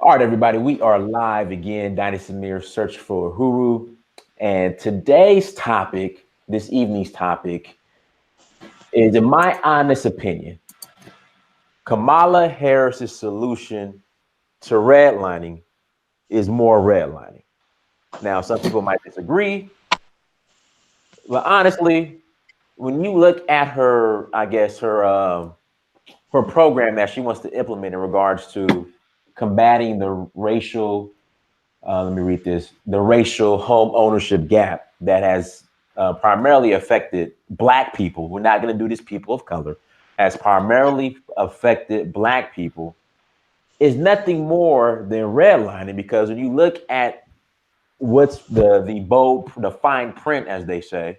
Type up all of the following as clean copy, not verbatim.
All right, everybody, we are live again. Danny Samir, search for Huru. And today's topic, this evening's topic, is in my honest opinion, Kamala Harris's solution to redlining is more redlining. Now, some people might disagree, but honestly, when you look at her, I guess her program that she wants to implement in regards to combating the racial let me read this, the racial home ownership gap that has primarily affected Black people. We're not going to do this people of color, has primarily affected Black people, is nothing more than redlining. Because when you look at what's the bold, the fine print, as they say,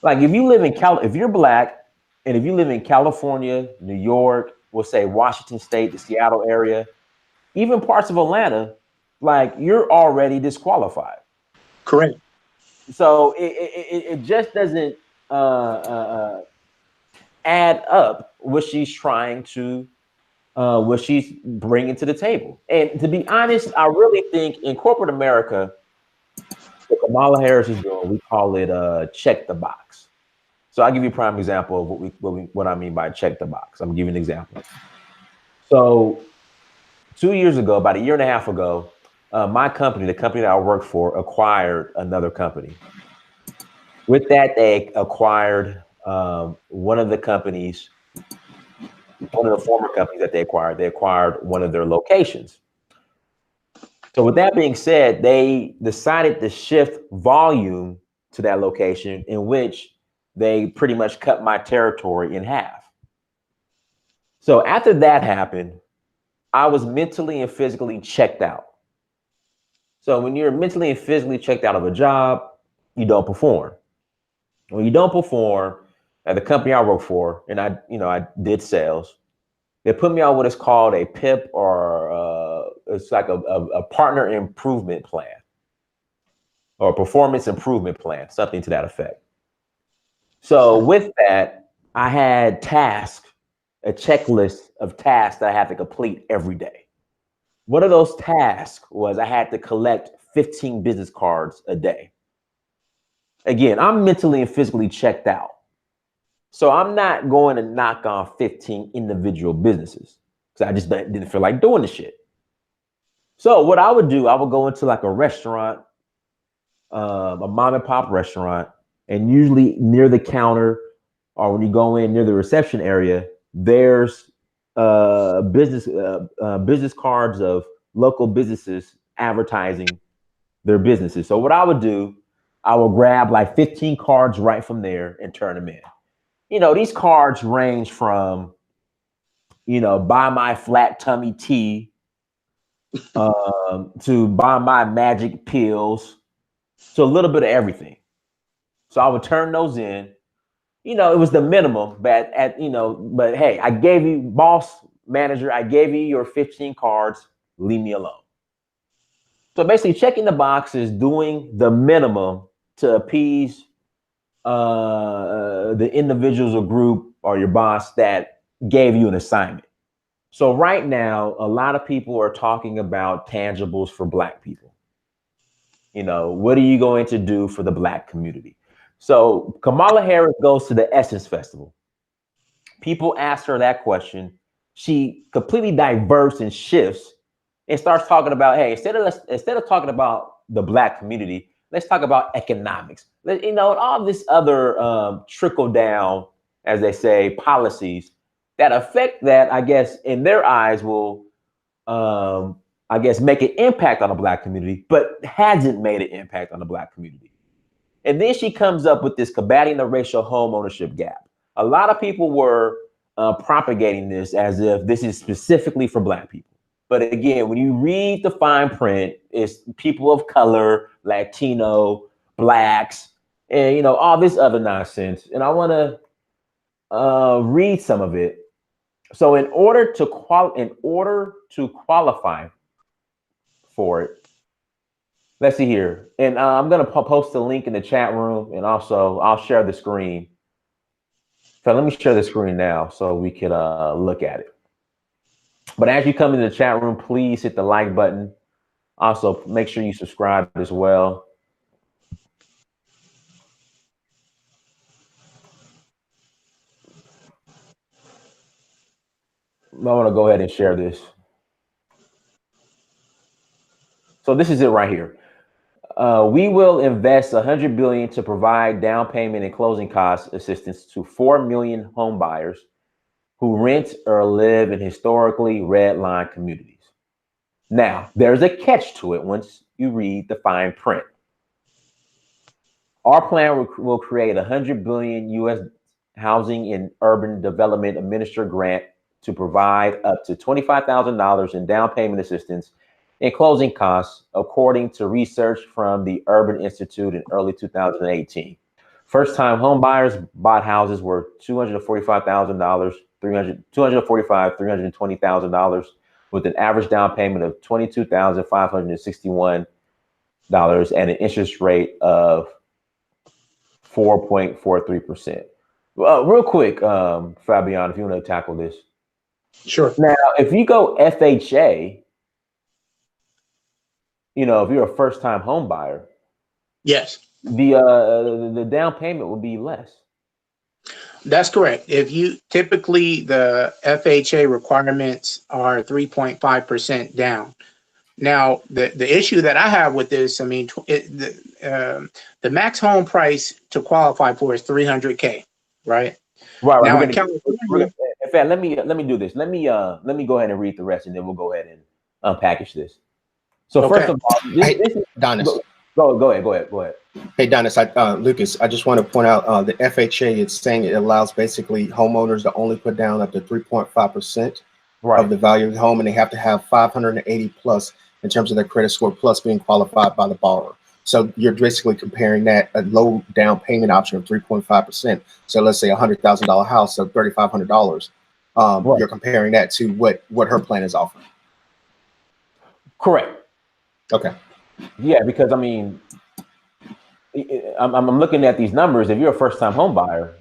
like if you live in if you're Black, and if you live in California, New York, we'll say Washington State, the Seattle area, even parts of Atlanta, like you're already disqualified. Correct. So it just doesn't add up what she's trying to, what she's bringing to the table. And to be honest, I really think in corporate America, what Kamala Harris is doing, we call it check the box. So I'll give you a prime example of what I mean by check the box. I'm gonna give you an example. So 2 years ago, about a year and a half ago, my company, the company that I work for, acquired another company. With that, they acquired one of the companies, one of the former companies that they acquired. They acquired one of their locations. So, with that being said, they decided to shift volume to that location, in which they pretty much cut my territory in half. So, after that happened, I was mentally and physically checked out. So when you're mentally and physically checked out of a job, you don't perform. When you don't perform at the company I work for, and I did sales, they put me on what is called a PIP, or it's like a partner improvement plan or a performance improvement plan, something to that effect. So with that, I had tasks, a checklist of tasks that I had to complete every day. One of those tasks was I had to collect 15 business cards a day. Again, I'm mentally and physically checked out. So I'm not going to knock on 15 individual businesses because I just didn't feel like doing the shit. So what I would do, I would go into like a restaurant, a mom and pop restaurant, and usually near the counter or when you go in near the reception area, there's business cards of local businesses advertising their businesses. So what I would do, I would grab like 15 cards right from there and turn them in. These cards range from, buy my flat tummy tea, to buy my magic pills, to a little bit of everything. So I would turn those in. It was the minimum, but hey, I gave you, boss manager, I gave you your 15 cards, leave me alone. So basically checking the box is doing the minimum to appease the individuals or group or your boss that gave you an assignment. So right now, a lot of people are talking about tangibles for Black people. What are you going to do for the Black community? So Kamala Harris goes to the Essence Festival. People ask her that question. She completely diverts and shifts and starts talking about, hey, instead of talking about the Black community, let's talk about economics. All this other trickle down, as they say, policies that affect that, I guess, in their eyes will, I guess, make an impact on the Black community, but hasn't made an impact on the Black community. And then she comes up with this combating the racial home ownership gap. A lot of people were propagating this as if this is specifically for Black people. But again, when you read the fine print, it's people of color, Latino, Blacks, and all this other nonsense. And I want to read some of it. So in order to qualify for it, let's see here. And I'm going to post a link in the chat room, and also I'll share the screen. So let me share the screen now so we can look at it. But as you come into the chat room, please hit the like button. Also, make sure you subscribe as well. I want to go ahead and share this. So this is it right here. We will invest $100 billion to provide down payment and closing cost assistance to 4 million home buyers who rent or live in historically redlined communities. Now, there's a catch to it once you read the fine print. Our plan will create $100 billion US Housing and Urban Development Administrator grant to provide up to $25,000 in down payment assistance and closing costs, according to research from the Urban Institute in early 2018. First-time home buyers bought houses worth $245,000, $320,000 with an average down payment of $22,561 and an interest rate of 4.43%. Real quick, Fabian, if you want to tackle this. Sure. Now, if you go FHA, you know, if you're a first-time home buyer, yes, the down payment would be less. That's correct. If you typically the FHA requirements are 3.5% down. Now, the issue that I have with this, I mean, the max home price to qualify for is $300K, right? Right. Now in California, in fact, let me do this. Let me go ahead and read the rest, and then we'll go ahead and unpackage this. So okay. First of all, this is Donis. Go ahead. Hey, Donis, Lucas, I just want to point out the FHA, it's saying it allows basically homeowners to only put down up to 3.5% of the value of the home, and they have to have 580 plus in terms of their credit score, plus being qualified by the borrower. So you're basically comparing that a low down payment option of 3.5%. So let's say a $100,000 house, so $3,500. You're comparing that to what her plan is offering. Correct. Okay. Yeah, because I mean, I'm looking at these numbers. If you're a first-time home buyer,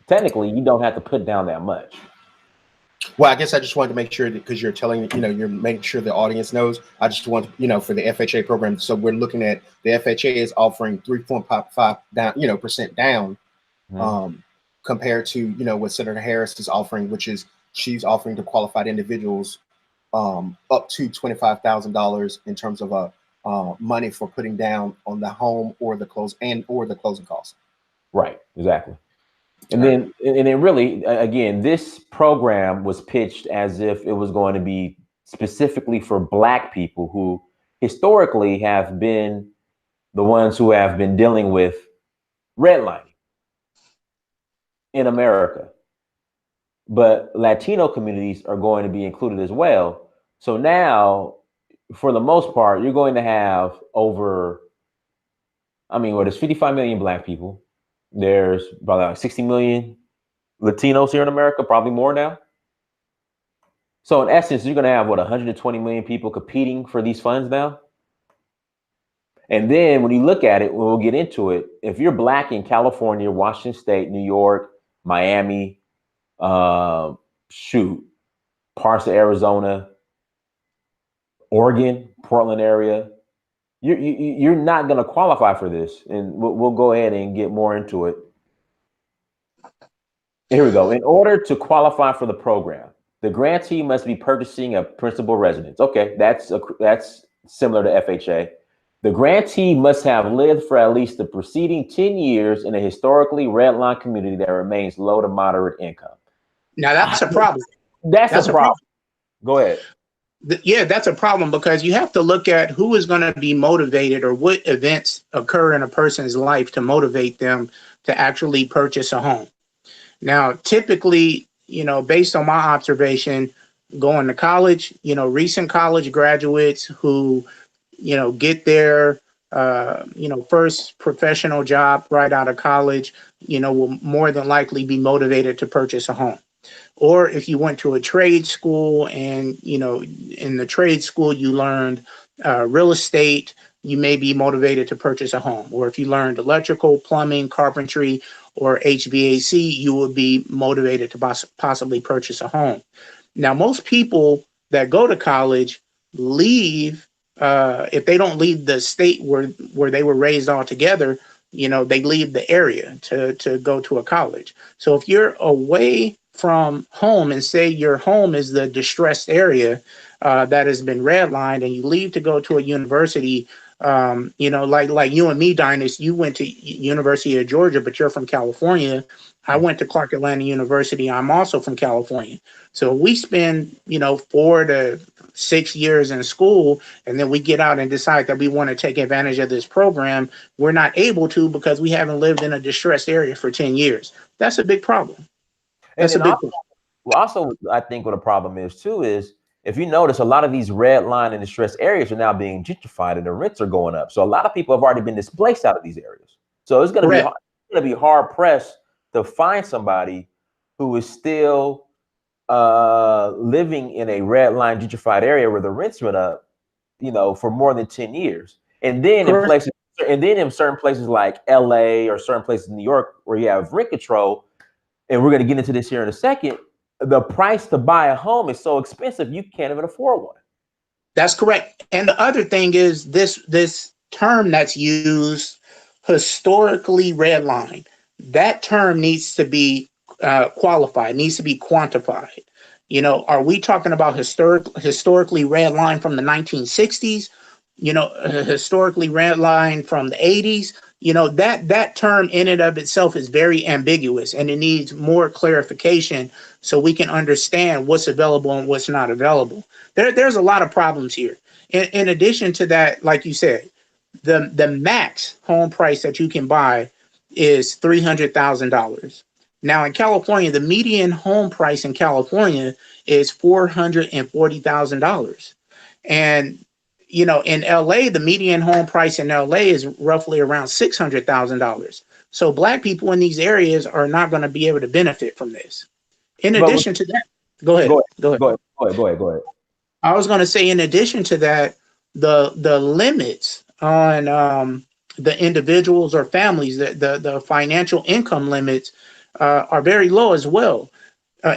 technically you don't have to put down that much. Well, I guess I just wanted to make sure that because you're telling, you're making sure the audience knows. I just want, for the FHA program. So we're looking at the FHA is offering 3.5 down, percent down, compared to, what Senator Harris is offering, which is she's offering to qualified individuals up to $25,000 in terms of money for putting down on the home or the closing costs. Right. Exactly. And then really, again, this program was pitched as if it was going to be specifically for Black people who historically have been the ones who have been dealing with redlining in America. But Latino communities are going to be included as well. So now, for the most part, you're going to have there's 55 million Black people. There's probably like 60 million Latinos here in America, probably more now. So in essence, you're going to have 120 million people competing for these funds now. And then when you look at it, when we'll get into it, if you're Black in California, Washington State, New York, Miami, parts of Arizona, Oregon, Portland area, you're not going to qualify for this. And we'll go ahead and get more into it. Here we go. In order to qualify for the program, the grantee must be purchasing a principal residence. Okay, that's similar to FHA. The grantee must have lived for at least the preceding 10 years in a historically redlined community that remains low to moderate income. Now that's a problem. That's a problem. Go ahead. Yeah, that's a problem because you have to look at who is going to be motivated or what events occur in a person's life to motivate them to actually purchase a home. Now, typically, based on my observation, going to college, recent college graduates who, get their, first professional job right out of college, will more than likely be motivated to purchase a home. Or if you went to a trade school and, in the trade school, you learned real estate, you may be motivated to purchase a home. Or if you learned electrical, plumbing, carpentry, or HVAC, you would be motivated to possibly purchase a home. Now, most people that go to college leave, if they don't leave the state where they were raised altogether, they leave the area to go to a college. So if you're away from home and say your home is the distressed area that has been redlined, and you leave to go to a university, like you and me, Dynas, you went to University of Georgia, but you're from California. I went to Clark Atlanta University. I'm also from California. So we spend, 4 to 6 years in school, and then we get out and decide that we want to take advantage of this program. We're not able to because we haven't lived in a distressed area for 10 years. That's a big problem. That's a big problem. Well, also, I think what a problem is too is if you notice, a lot of these red line and distressed areas are now being gentrified, and the rents are going up. So a lot of people have already been displaced out of these areas. So it's going to be hard pressed to find somebody who is still living in a red line gentrified area where the rents went up, for more than 10 years. And then in certain places like LA or certain places in New York where you have rent control, and we're going to get into this here in a second, the price to buy a home is so expensive you can't even afford one. That's correct. And the other thing is this term that's used, historically redlined, that term needs to be qualified, needs to be quantified. Are we talking about historically redlined from the 1960s? Historically redlined from the 80s? That term in and of itself is very ambiguous, and it needs more clarification so we can understand what's available and what's not available. There's a lot of problems here. In addition to that, like you said, the max home price that you can buy is $300,000. Now in California, the median home price in California is $440,000. And in LA, the median home price in LA is roughly around $600,000. So Black people in these areas are not going to be able to benefit from this. In addition to that, go ahead. Go ahead. I was going to say, in addition to that, the limits on the individuals or families, the financial income limits are very low as well.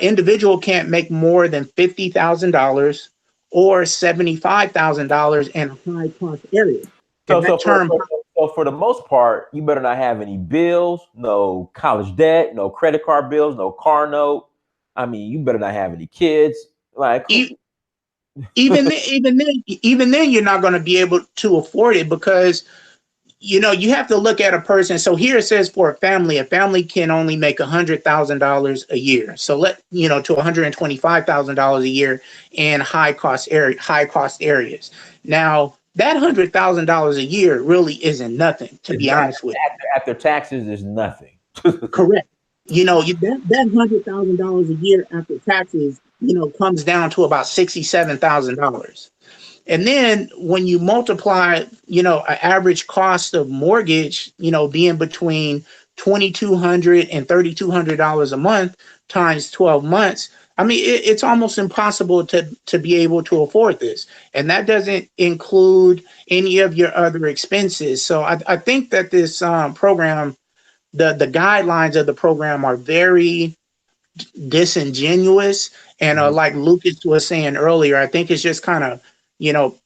Individual can't make more than $50,000 or $75,000 in a high cost area. So for the most part, you better not have any bills, no college debt, no credit card bills, no car note. I mean, you better not have any kids. Like even then, you're not going to be able to afford it because you have to look at a person. So here it says for a family can only make $100,000 a year. So to $125,000 a year in high cost areas. Now that $100,000 a year really isn't nothing, to be honest with you. After taxes is nothing. Correct. That $100,000 a year after taxes, comes down to about $67,000. And then when you multiply, an average cost of mortgage, being between $2,200 and $3,200 a month times 12 months, I mean, it's almost impossible to be able to afford this. And that doesn't include any of your other expenses. So I think that this program, the guidelines of the program are very disingenuous. And like Lucas was saying earlier, I think it's just kind of,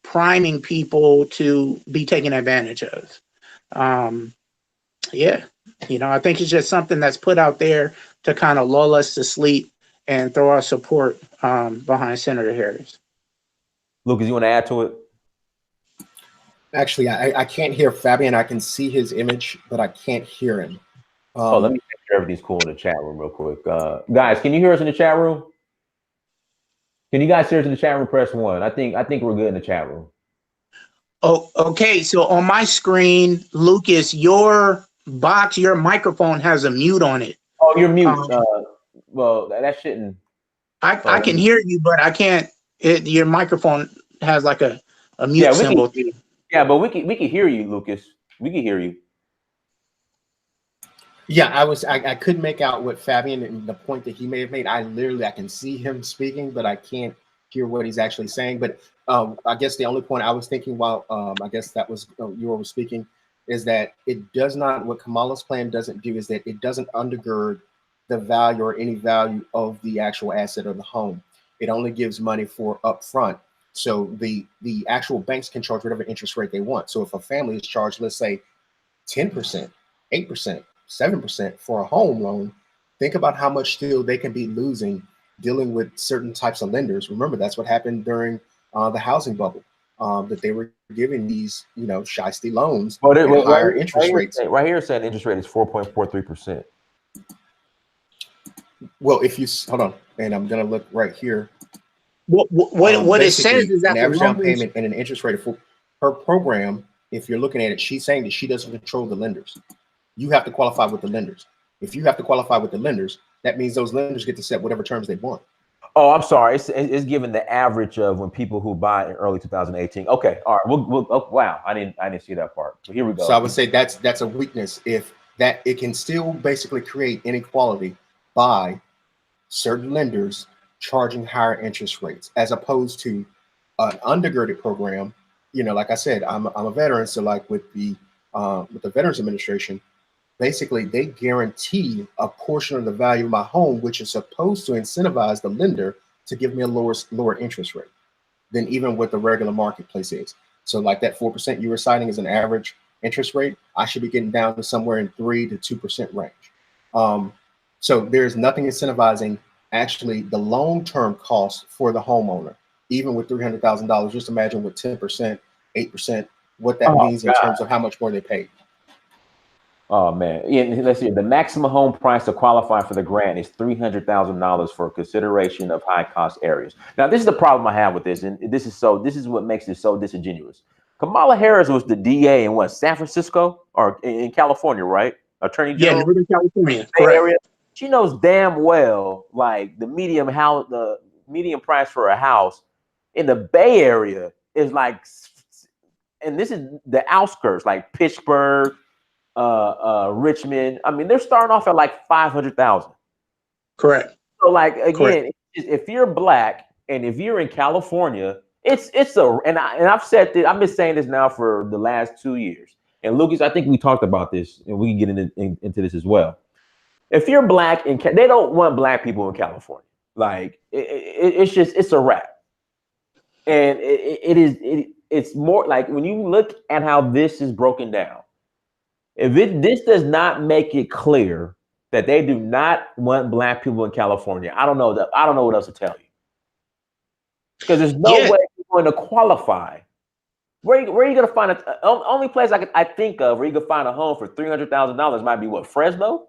priming people to be taken advantage of. I think it's just something that's put out there to kind of lull us to sleep and throw our support behind Senator Harris. Lucas, you want to add to it? Actually, I can't hear Fabian. I can see his image, but I can't hear him. Let me make sure everything's cool in the chat room real quick. Guys, can you hear us in the chat room? Can you guys hear us in the chat room? Press 1. I think we're good in the chat room. Oh, okay. So on my screen, Lucas, your microphone has a mute on it. Oh, you're mute. Well, that shouldn't. I can hear you, but I can't. Your microphone has like a mute symbol. But we can hear you, Lucas. We can hear you. Yeah, I couldn't make out what Fabian and the point that he may have made. I can see him speaking, but I can't hear what he's actually saying. But I guess the only point I was thinking while I guess that was you were speaking is that it does not, what Kamala's plan doesn't do is that it doesn't undergird the value or any value of the actual asset of the home. It only gives money for upfront. So the actual banks can charge whatever interest rate they want. So if a family is charged, let's say 10%, 8%, 7% for a home loan, think about how much still they can be losing dealing with certain types of lenders. Remember, that's what happened during the housing bubble, that they were giving these, shiesty loans But at higher interest rates. Right here, saying interest rate is 4.43%. Well, if you hold on, and I'm gonna look right here. What it says is that an average down payment and an interest rate for her program. If you're looking at it, she's saying that she doesn't control the lenders. You have to qualify with the lenders. If you have to qualify with the lenders, that means those lenders get to set whatever terms they want. Oh, I'm sorry. It's given the average of when people who buy in early 2018. Okay, all right. Oh, wow, I didn't see that part. But here we go. So I would say that's a weakness. If that it can still basically create inequality by certain lenders charging higher interest rates, as opposed to an undergirded program. Like I said, I'm a veteran, so like with the Veterans Administration, basically they guarantee a portion of the value of my home, which is supposed to incentivize the lender to give me a lower interest rate than even what the regular marketplace is. So like that 4% you were citing as an average interest rate, I should be getting down to somewhere in 3 to 2% range. So there's nothing incentivizing actually the long-term cost for the homeowner, even with $300,000. Just imagine with 10%, 8%, what that means in terms of how much more they pay. Oh man, let's see. The maximum home price to qualify for the grant is $300,000 for consideration of high-cost areas. Now, this is the problem I have with this, and this is what makes it so disingenuous. Kamala Harris was the DA in what, San Francisco or in California, right? Attorney General. Yeah, Northern California. Bay Correct. Area. She knows damn well, like the median price for a house in the Bay Area is like, and this is the outskirts, like Pittsburgh, Richmond. I mean, they're starting off at like 500,000. Correct. So, like again, if you're black and if you're in California, I've said this. I've been saying this now for the last 2 years. And Lucas, I think we talked about this, and we can get into this as well. If you're black and they don't want black people in California, like it's a wrap. And it's more like when you look at how this is broken down. If this does not make it clear that they do not want black people in California, I don't know what else to tell you. Because there's no way you're going to qualify. Where are you going to find only place I think of where you can find a home for $300,000 might be what, Fresno?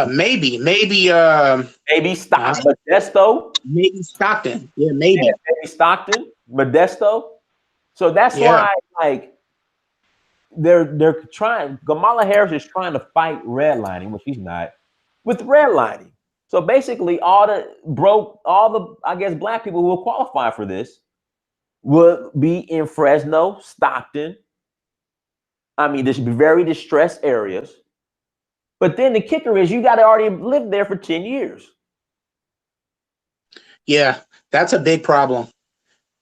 Maybe Stockton, Modesto. Maybe Stockton. Yeah, maybe. Yeah, maybe Stockton, Modesto. So that's why, like, they're trying. Kamala Harris is trying to fight redlining, which she's not, with redlining. So basically, all the I guess black people who will qualify for this would be in Fresno, Stockton. I mean, there should be very distressed areas. But then the kicker is you got to already live there for 10 years. Yeah, that's a big problem.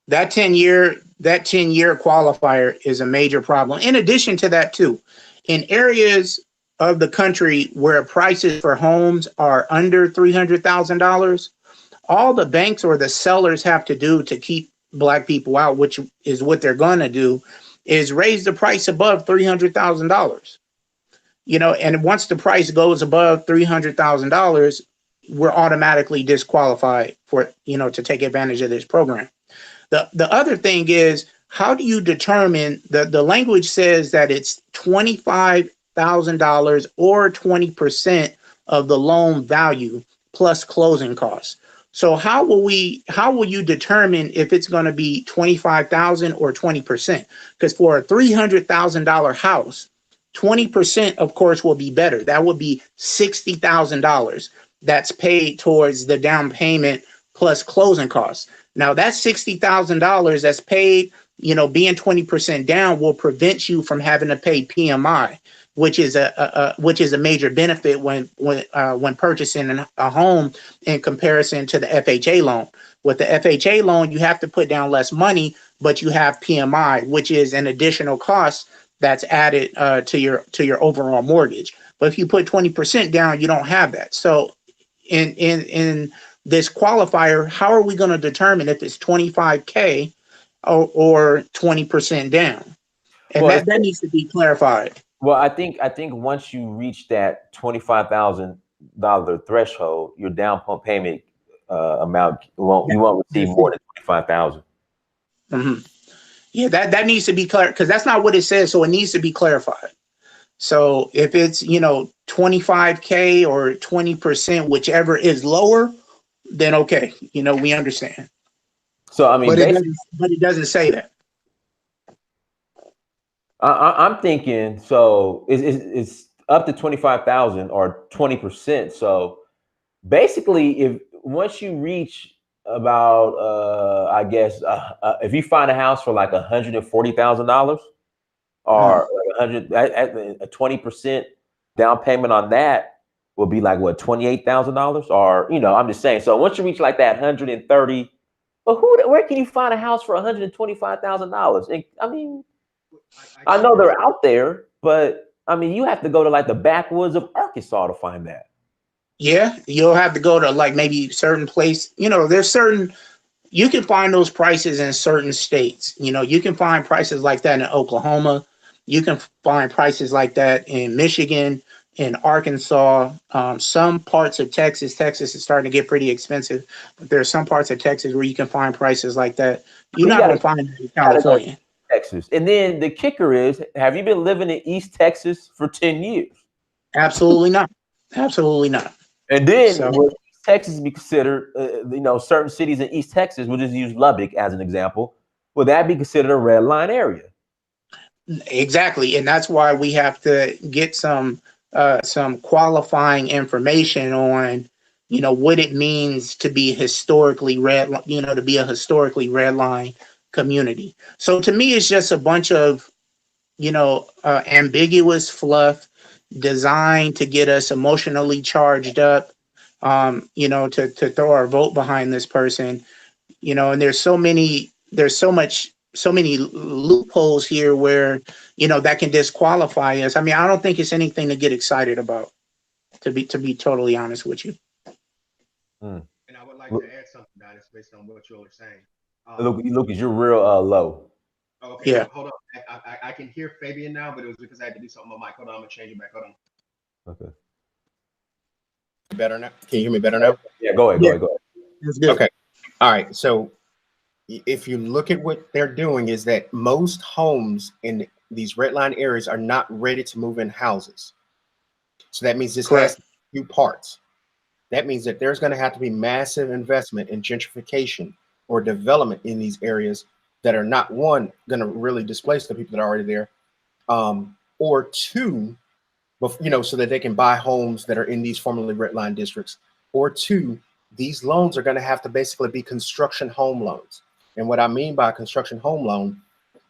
That 10-year qualifier is a major problem. In addition to that, too, in areas of the country where prices for homes are under $300,000, all the banks or the sellers have to do to keep black people out, which is what they're going to do, is raise the price above $300,000. And once the price goes above $300,000, we're automatically disqualified for, to take advantage of this program. The other thing is, how do you determine the language says that it's $25,000 or 20% of the loan value plus closing costs. So how will you determine if it's going to be 25,000 or 20%? Because for a $300,000 house, 20%, of course, will be better. That would be $60,000 that's paid towards the down payment plus closing costs. Now, that $60,000 that's paid, being 20% down will prevent you from having to pay PMI, which is a major benefit when purchasing a home in comparison to the FHA loan. With the FHA loan, you have to put down less money, but you have PMI, which is an additional cost that's added to your overall mortgage. But if you put 20% down, you don't have that. So in this qualifier, how are we going to determine if it's 25K or 20% down? And Well, that needs to be clarified. well, I think once you reach that $25,000 threshold, your down payment amount you won't receive more than 25,000. Mm-hmm. Yeah, that needs to be clear, because that's not what it says. So it needs to be clarified. So if it's 25K or 20%, whichever is lower, then okay, we understand. So I mean, But it doesn't say that. I'm thinking so it's up to 25,000 or 20%. So basically, if once you reach about I guess if you find a house for like $140,000 or like 100 a 20% down payment on that will be like what, $28,000, or I'm just saying. So once you reach like that 130, but where can you find a house for $125,000? I mean, I know they're out there, but I mean, you have to go to like the backwoods of Arkansas to find that. Yeah, you'll have to go to like maybe certain place. There's certain, you can find those prices in certain states. You can find prices like that in Oklahoma. You can find prices like that in Michigan, in Arkansas, some parts of Texas. Texas is starting to get pretty expensive, but there are some parts of Texas where you can find prices like that. You're not going to find it in California. Texas. And then the kicker is, have you been living in East Texas for 10 years? Absolutely not. Absolutely not. And then would East Texas be considered, certain cities in East Texas, we'll just use Lubbock as an example, would that be considered a red line area? Exactly. And that's why we have to get some qualifying information on, what it means to be historically red, to be a historically red line community. So to me, it's just a bunch of, ambiguous fluff designed to get us emotionally charged up, to throw our vote behind this person, and there's so many loopholes here where, that can disqualify us. I mean, I don't think it's anything to get excited about, to be totally honest with you. And I would like to add something, Dennis, based on what you were saying. Lucas, you're real low. Okay, yeah. Hold on. I can hear Fabian now, but it was because I had to do something on my mic. Hold on, I'm gonna change it back. Hold on. Okay. Better now? Can you hear me better now? Yeah, go ahead. That's good. Okay. All right. So if you look at what they're doing, is that most homes in these redline areas are not ready to move in houses. So that means this has two parts. That means that there's going to have to be massive investment in gentrification or development in these areas that are not, one, going to really displace the people that are already there, or two, so that they can buy homes that are in these formerly redline districts, or two, these loans are going to have to basically be construction home loans. And what I mean by construction home loan,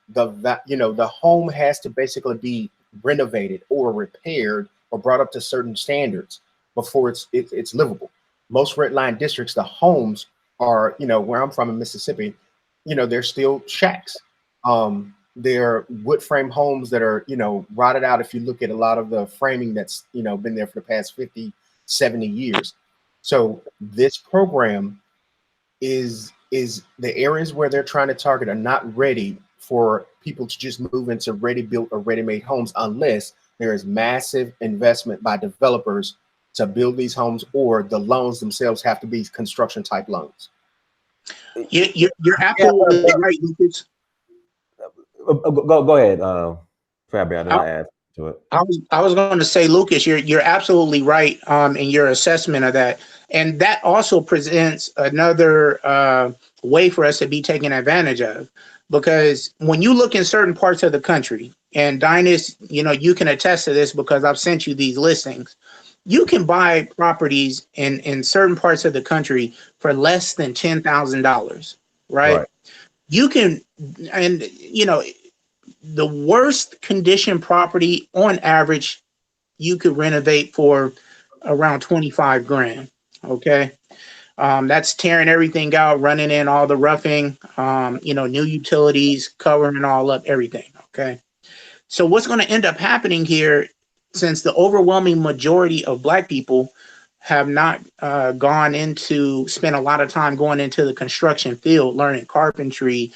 the home has to basically be renovated or repaired or brought up to certain standards before it's livable. Most redline districts, the homes are, where I'm from in Mississippi, they're still shacks. They're wood frame homes that are, rotted out. If you look at a lot of the framing that's, been there for the past 50, 70 years. So this program is the areas where they're trying to target are not ready for people to just move into ready-built or ready-made homes unless there is massive investment by developers to build these homes, or the loans themselves have to be construction type loans. You're absolutely right, Lucas. Go ahead, Fabian. I'll add to it. I was going to say, Lucas, you're absolutely right in your assessment of that, and that also presents another way for us to be taken advantage of, because when you look in certain parts of the country, and Dynas, you can attest to this because I've sent you these listings. You can buy properties in certain parts of the country for less than $10,000, right? You can, and the worst condition property on average, you could renovate for around 25 grand. Okay. That's tearing everything out, running in all the roughing, new utilities, covering all up, everything. Okay. So what's going to end up happening here, since the overwhelming majority of Black people have not spent a lot of time going into the construction field, learning carpentry,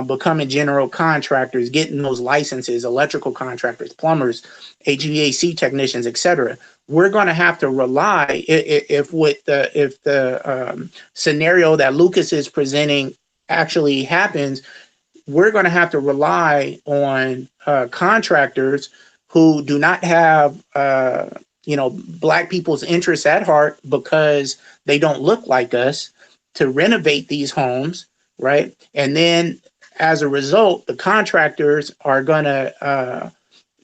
becoming general contractors, getting those licenses, electrical contractors, plumbers, HVAC technicians, etc. We're going to have to rely, if the scenario that Lucas is presenting actually happens, we're going to have to rely on contractors who do not have Black people's interests at heart because they don't look like us, to renovate these homes, right? And then as a result, the contractors are going to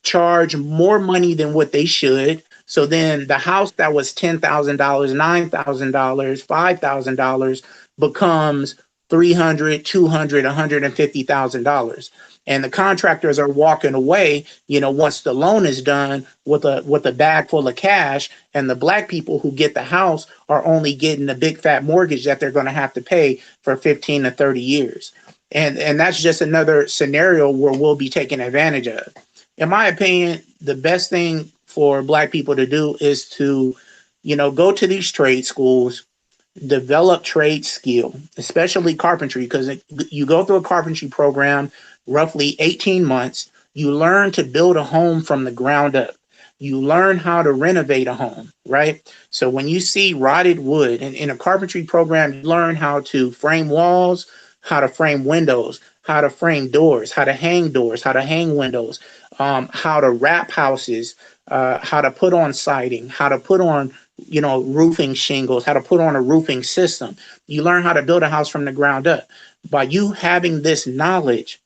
charge more money than what they should. So then the house that was $10,000, $9,000, $5,000 becomes $300,000, $200,000, $150,000. And the contractors are walking away, once the loan is done, with a bag full of cash, and the Black people who get the house are only getting a big fat mortgage that they're going to have to pay for 15 to 30 years. And that's just another scenario where we'll be taken advantage of. In my opinion, the best thing for Black people to do is to, go to these trade schools, develop trade skill, especially carpentry, because you go through a carpentry program, roughly 18 months, you learn to build a home from the ground up. You learn how to renovate a home, right? So when you see rotted wood in a carpentry program, you learn how to frame walls, how to frame windows, how to frame doors, how to hang windows, how to wrap houses, how to put on siding, how to put on roofing shingles, how to put on a roofing system. You learn how to build a house from the ground up. By you having this knowledge,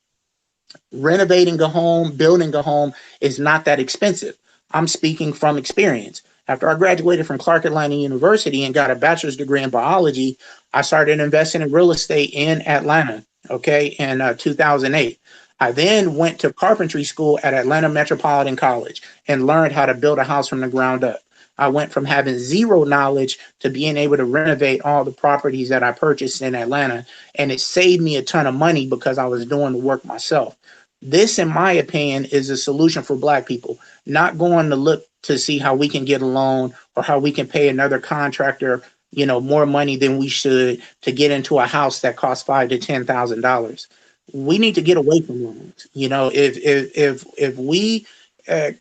renovating a home, building a home is not that expensive. I'm speaking from experience. After I graduated from Clark Atlanta University and got a bachelor's degree in biology, I started investing in real estate in Atlanta, in 2008. I then went to carpentry school at Atlanta Metropolitan College and learned how to build a house from the ground up. I went from having zero knowledge to being able to renovate all the properties that I purchased in Atlanta. And it saved me a ton of money because I was doing the work myself. This, in my opinion, is a solution for Black people, not going to look to see how we can get a loan or how we can pay another contractor, more money than we should to get into a house that costs $5,000 to $10,000. We need to get away from loans. If we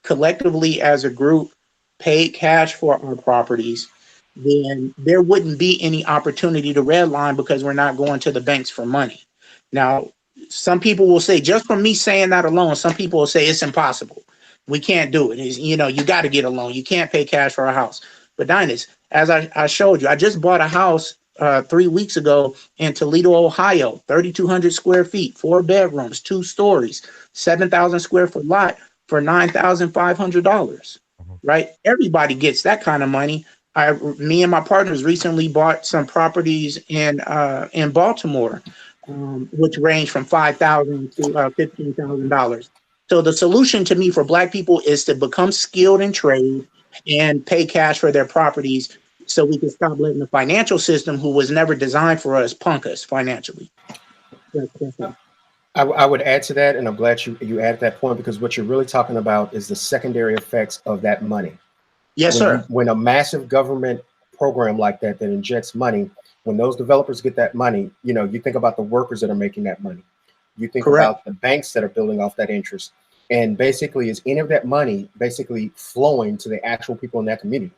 collectively as a group paid cash for our properties, then there wouldn't be any opportunity to redline because we're not going to the banks for money. Now, some people will say, just from me saying that alone, some people will say it's impossible. We can't do it. You got to get a loan. You can't pay cash for a house. But Dynas, as I showed you, I just bought a house 3 weeks ago in Toledo, Ohio, 3,200 square feet, 4 bedrooms, 2 stories, 7,000 square foot lot for $9,500. Right? Everybody gets that kind of money. Me and my partners recently bought some properties in Baltimore, which range from $5,000 to $15,000. So the solution to me for Black people is to become skilled in trade and pay cash for their properties, so we can stop letting the financial system, who was never designed for us, punk us financially. I would add to that, and I'm glad you added that point, because what you're really talking about is the secondary effects of that money. Yes, sir. When a massive government program like that injects money, when those developers get that money, you think about the workers that are making that money. You think about the banks that are building off that interest. And basically, is any of that money basically flowing to the actual people in that community?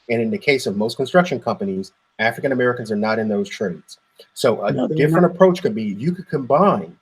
And in the case of most construction companies, African Americans are not in those trades. So a different approach could be, you could combine,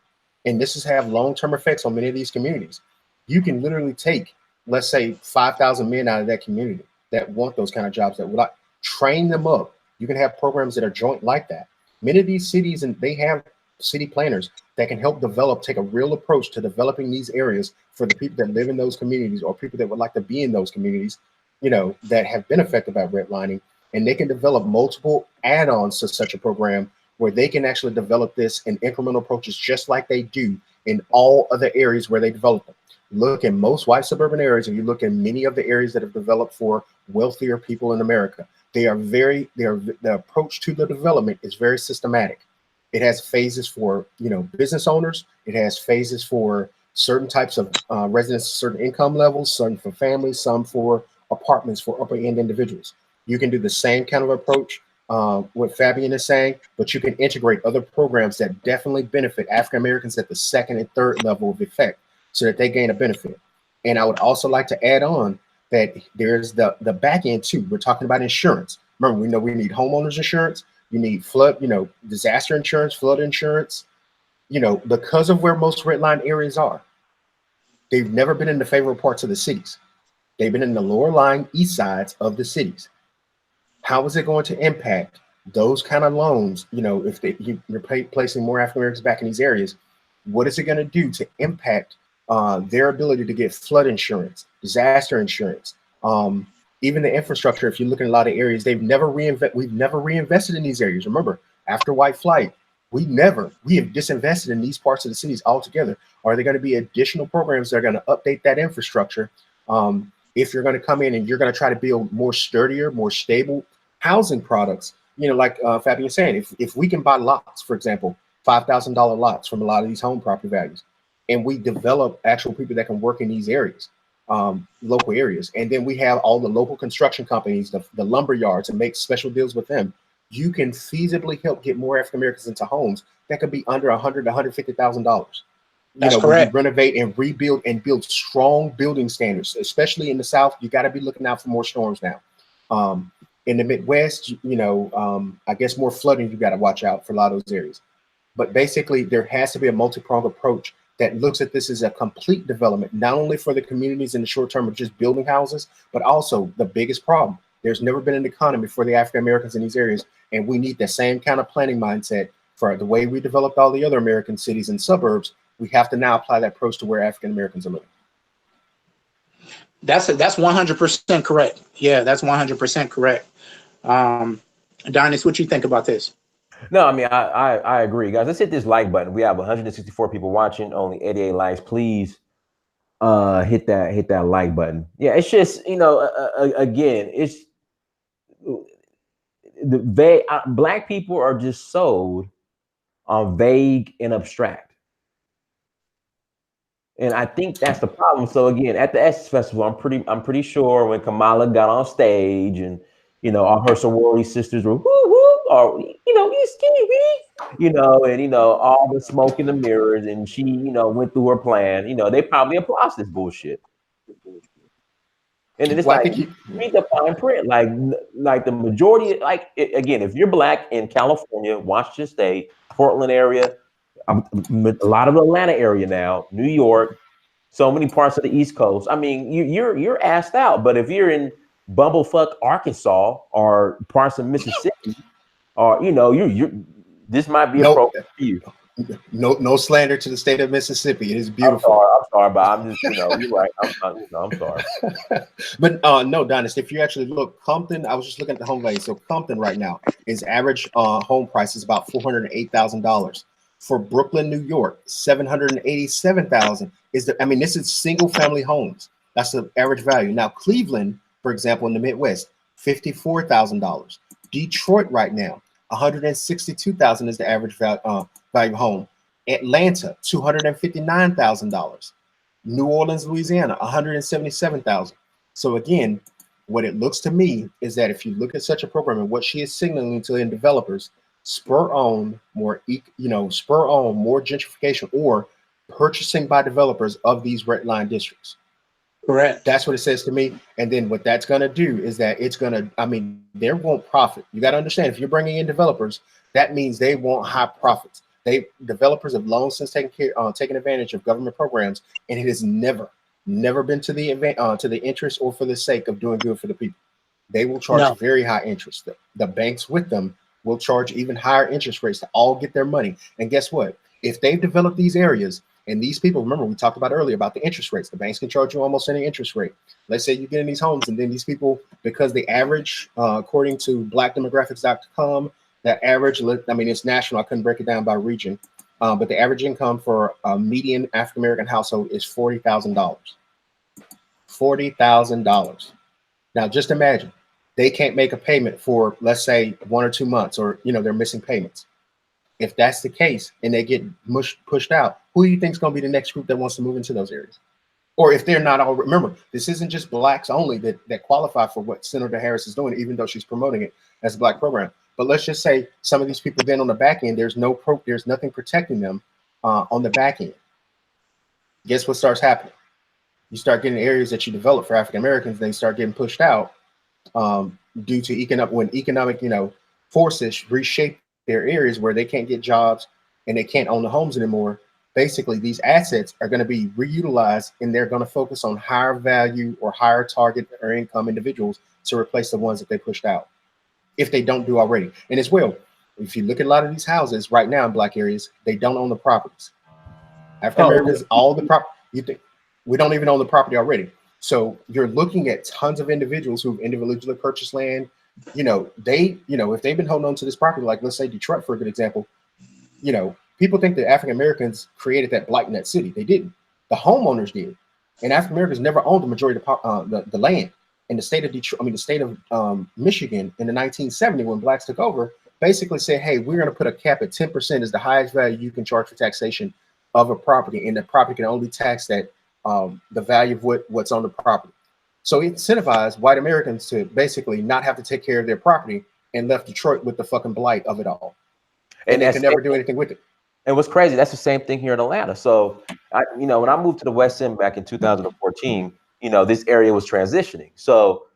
and this is have long-term effects on many of these communities. You can literally take, let's say, 5,000 men out of that community that want those kind of jobs, that would like train them up. You can have programs that are joint like that. Many of these cities, and they have city planners that can help take a real approach to developing these areas for the people that live in those communities, or people that would like to be in those communities, that have been affected by redlining. And they can develop multiple add-ons to such a program where they can actually develop this in incremental approaches, just like they do in all other areas where they develop them. Look in most white suburban areas, and you look in many of the areas that have developed for wealthier people in America, the approach to the development is very systematic. It has phases for, business owners. It has phases for certain types of residents, certain income levels, some for families, some for apartments for upper end individuals. You can do the same kind of approach, what Fabian is saying, but you can integrate other programs that definitely benefit African Americans at the second and third level of effect so that they gain a benefit. And I would also like to add on that there's the back end too. We're talking about insurance. Remember, we know we need homeowners insurance, you need flood, disaster insurance, flood insurance, because of where most redline areas are. They've never been in the favorable parts of the cities. They've been in the lower lying east sides of the cities. How is it going to impact those kind of loans? If you're placing more African Americans back in these areas, what is it going to do to impact their ability to get flood insurance, disaster insurance, even the infrastructure? If you look at a lot of areas, we've never reinvested in these areas. Remember, after white flight, we have disinvested in these parts of the cities altogether. Are there going to be additional programs that are going to update that infrastructure? If you're going to come in and you're going to try to build more sturdier, more stable housing products, like Fabian was saying, if we can buy lots, for example, $5,000 lots from a lot of these home property values, and we develop actual people that can work in these areas, local areas, and then we have all the local construction companies, the lumber yards, and make special deals with them, you can feasibly help get more African Americans into homes that could be under $100,000 to $150,000. That's correct. When you renovate and rebuild and build strong building standards, especially in the South, you got to be looking out for more storms now. In the Midwest, I guess more flooding, you got to watch out for a lot of those areas. But basically, there has to be a multi-pronged approach that looks at this as a complete development, not only for the communities in the short term of just building houses, but also the biggest problem. There's never been an economy for the African Americans in these areas, and we need the same kind of planning mindset for the way we developed all the other American cities and suburbs. We have to now apply that approach to where African Americans are living. That's 100% correct. Yeah, that's 100% correct. Donis, what you think about this? No, I mean, I agree, guys. Let's hit this like button. We have 164 people watching, only 88 likes. Please hit that like button. Yeah, it's just, again, it's black people are just sold on vague and abstract. And I think that's the problem. So again, at the Essence Festival, I'm pretty sure when Kamala got on stage and all her sorority sisters were woo woo, or you skinny, and all the smoke in the mirrors, and she went through her plan. They probably applaud this bullshit. And then it's read the fine print, like the majority, again, if you're black in California, Washington State, Portland area, a lot of the Atlanta area now, New York, so many parts of the East Coast. I mean, you're asked out. But if you're in bumblefuck Arkansas or parts of Mississippi, or this might be appropriate for you. No slander to the state of Mississippi. It is beautiful. I'm sorry, but I'm just you're right. I'm sorry. But no, Donis, if you actually look, Compton, I was just looking at the home value. So Compton right now, his average home price is about $408,000. For Brooklyn, New York, $787,000 this is single family homes. That's the average value. Now, Cleveland, for example, in the Midwest, $54,000. Detroit right now, $162,000 is the average value home. Atlanta, $259,000. New Orleans, Louisiana, $177,000. So again, what it looks to me is that if you look at such a program and what she is signaling to in developers, spur on more gentrification or purchasing by developers of these red line districts. Correct. That's what it says to me. And then what that's going to do is that it's going to, they won't profit. You got to understand, if you're bringing in developers, that means they want high profits. Developers have long since taken advantage of government programs, and it has never been to the interest or for the sake of doing good for the people. They will charge very high interest. The banks with them will charge even higher interest rates to all get their money. And guess what? If they've developed these areas and these people, remember we talked about earlier about the interest rates, the banks can charge you almost any interest rate. Let's say you get in these homes and then these people, because the average, according to blackdemographics.com, the average, it's national, I couldn't break it down by region, but the average income for a median African-American household is $40,000. $40,000. Now just imagine, they can't make a payment for, let's say, 1 or 2 months, or they're missing payments. If that's the case and they get pushed out, who do you think is going to be the next group that wants to move into those areas? Or if they're not all, remember, this isn't just blacks only that qualify for what Senator Harris is doing, even though she's promoting it as a black program. But let's just say some of these people then on the back end, there's nothing protecting them on the back end. Guess what starts happening? You start getting areas that you develop for African Americans, they start getting pushed out due to economic, forces reshape their areas where they can't get jobs and they can't own the homes anymore. Basically, these assets are going to be reutilized, and they're going to focus on higher value or higher target or income individuals to replace the ones that they pushed out, if they don't do already. And as well, if you look at a lot of these houses right now in black areas, they don't own the properties. African Americans, all the property, you think we don't even own the property already. So you're looking at tons of individuals who've individually purchased land. If they've been holding on to this property, like let's say Detroit, for a good example, people think that African Americans created that blight in that city. They didn't. The homeowners did. And African Americans never owned the majority of the land. In the state of Detroit, the state of Michigan in the 1970s, when blacks took over, basically said, hey, we're going to put a cap at 10% is the highest value you can charge for taxation of a property. And the property can only tax that the value of what's on the property. So it incentivized white Americans to basically not have to take care of their property and left Detroit with the fucking blight of it all. And they can never do anything with it. And what's crazy, that's the same thing here in Atlanta. So, when I moved to the West End back in 2014, this area was transitioning. So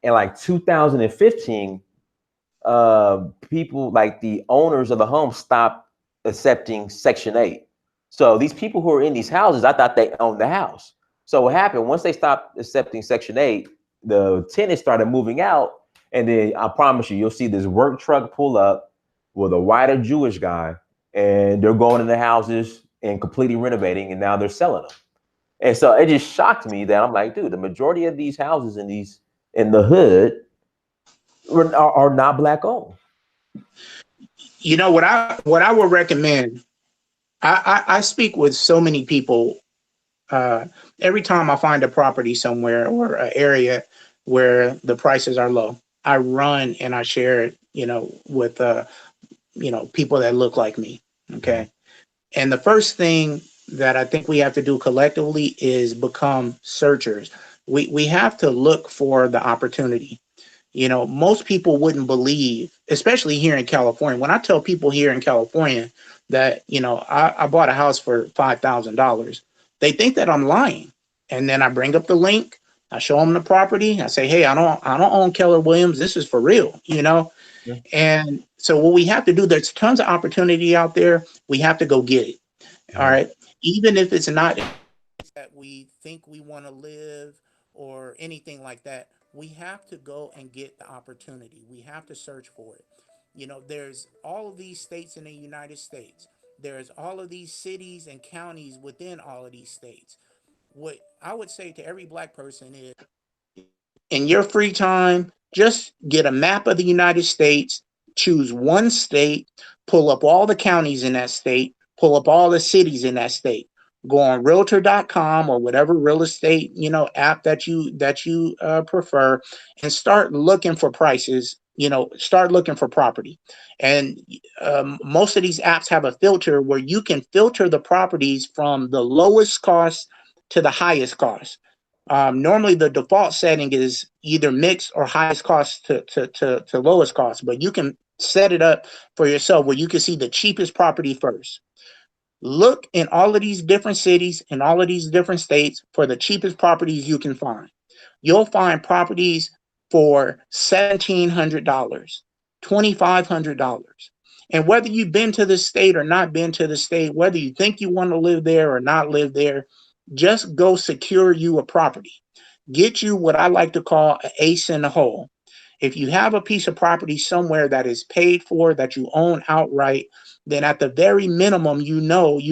in like 2015, people like the owners of the home stopped accepting Section 8. So these people who are in these houses, I thought they owned the house. So what happened, once they stopped accepting Section 8, the tenants started moving out. And then I promise you'll see this work truck pull up with a white or Jewish guy, and they're going in the houses and completely renovating, and now they're selling them. And so it just shocked me that I'm like, dude, the majority of these houses in the hood are not black owned. What I would recommend, I speak with so many people every time I find a property somewhere or an area where the prices are low. I run and I share it, with people that look like me. Okay. And the first thing that I think we have to do collectively is become searchers. We have to look for the opportunity. Most people wouldn't believe, especially here in California. When I tell people here in California that, I bought a house for $5,000, they think that I'm lying. And then I bring up the link, I show them the property. I say, hey, I don't own Keller Williams. This is for real, Yeah. And so what we have to do, there's tons of opportunity out there. We have to go get it. All right. Even if it's not that we think we want to live or anything like that, we have to go and get the opportunity. We have to search for it. There's all of these states in the United States. There's all of these cities and counties within all of these states. What I would say to every black person is, in your free time, just get a map of the United States, choose one state, pull up all the counties in that state, pull up all the cities in that state. Go on realtor.com or whatever real estate, app that you prefer, and start looking for prices, start looking for property. And most of these apps have a filter where you can filter the properties from the lowest cost to the highest cost. Normally the default setting is either mixed or highest cost to lowest cost, but you can set it up for yourself where you can see the cheapest property first. Look in all of these different cities and all of these different states for the cheapest properties you can find. You'll find properties for $1,700, $2,500. And whether you've been to the state or not been to the state, whether you think you want to live there or not live there, just go secure you a property. Get you what I like to call an ace in the hole. If you have a piece of property somewhere that is paid for, that you own outright, then at the very minimum, you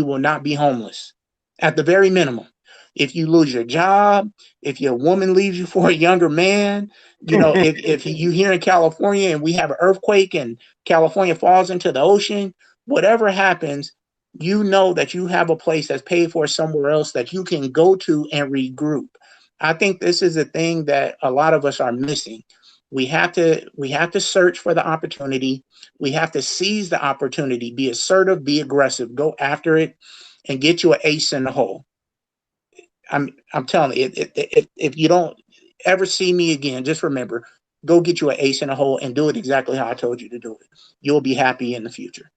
will not be homeless. At the very minimum. If you lose your job, if your woman leaves you for a younger man, if you here in California and we have an earthquake and California falls into the ocean, whatever happens, that you have a place that's paid for somewhere else that you can go to and regroup. I think this is a thing that a lot of us are missing. We have to search for the opportunity. We have to seize the opportunity, be assertive, be aggressive, go after it, and get you an ace in the hole. I'm telling you, if you don't ever see me again, just remember, go get you an ace in a hole and do it exactly how I told you to do it. You'll be happy in the future.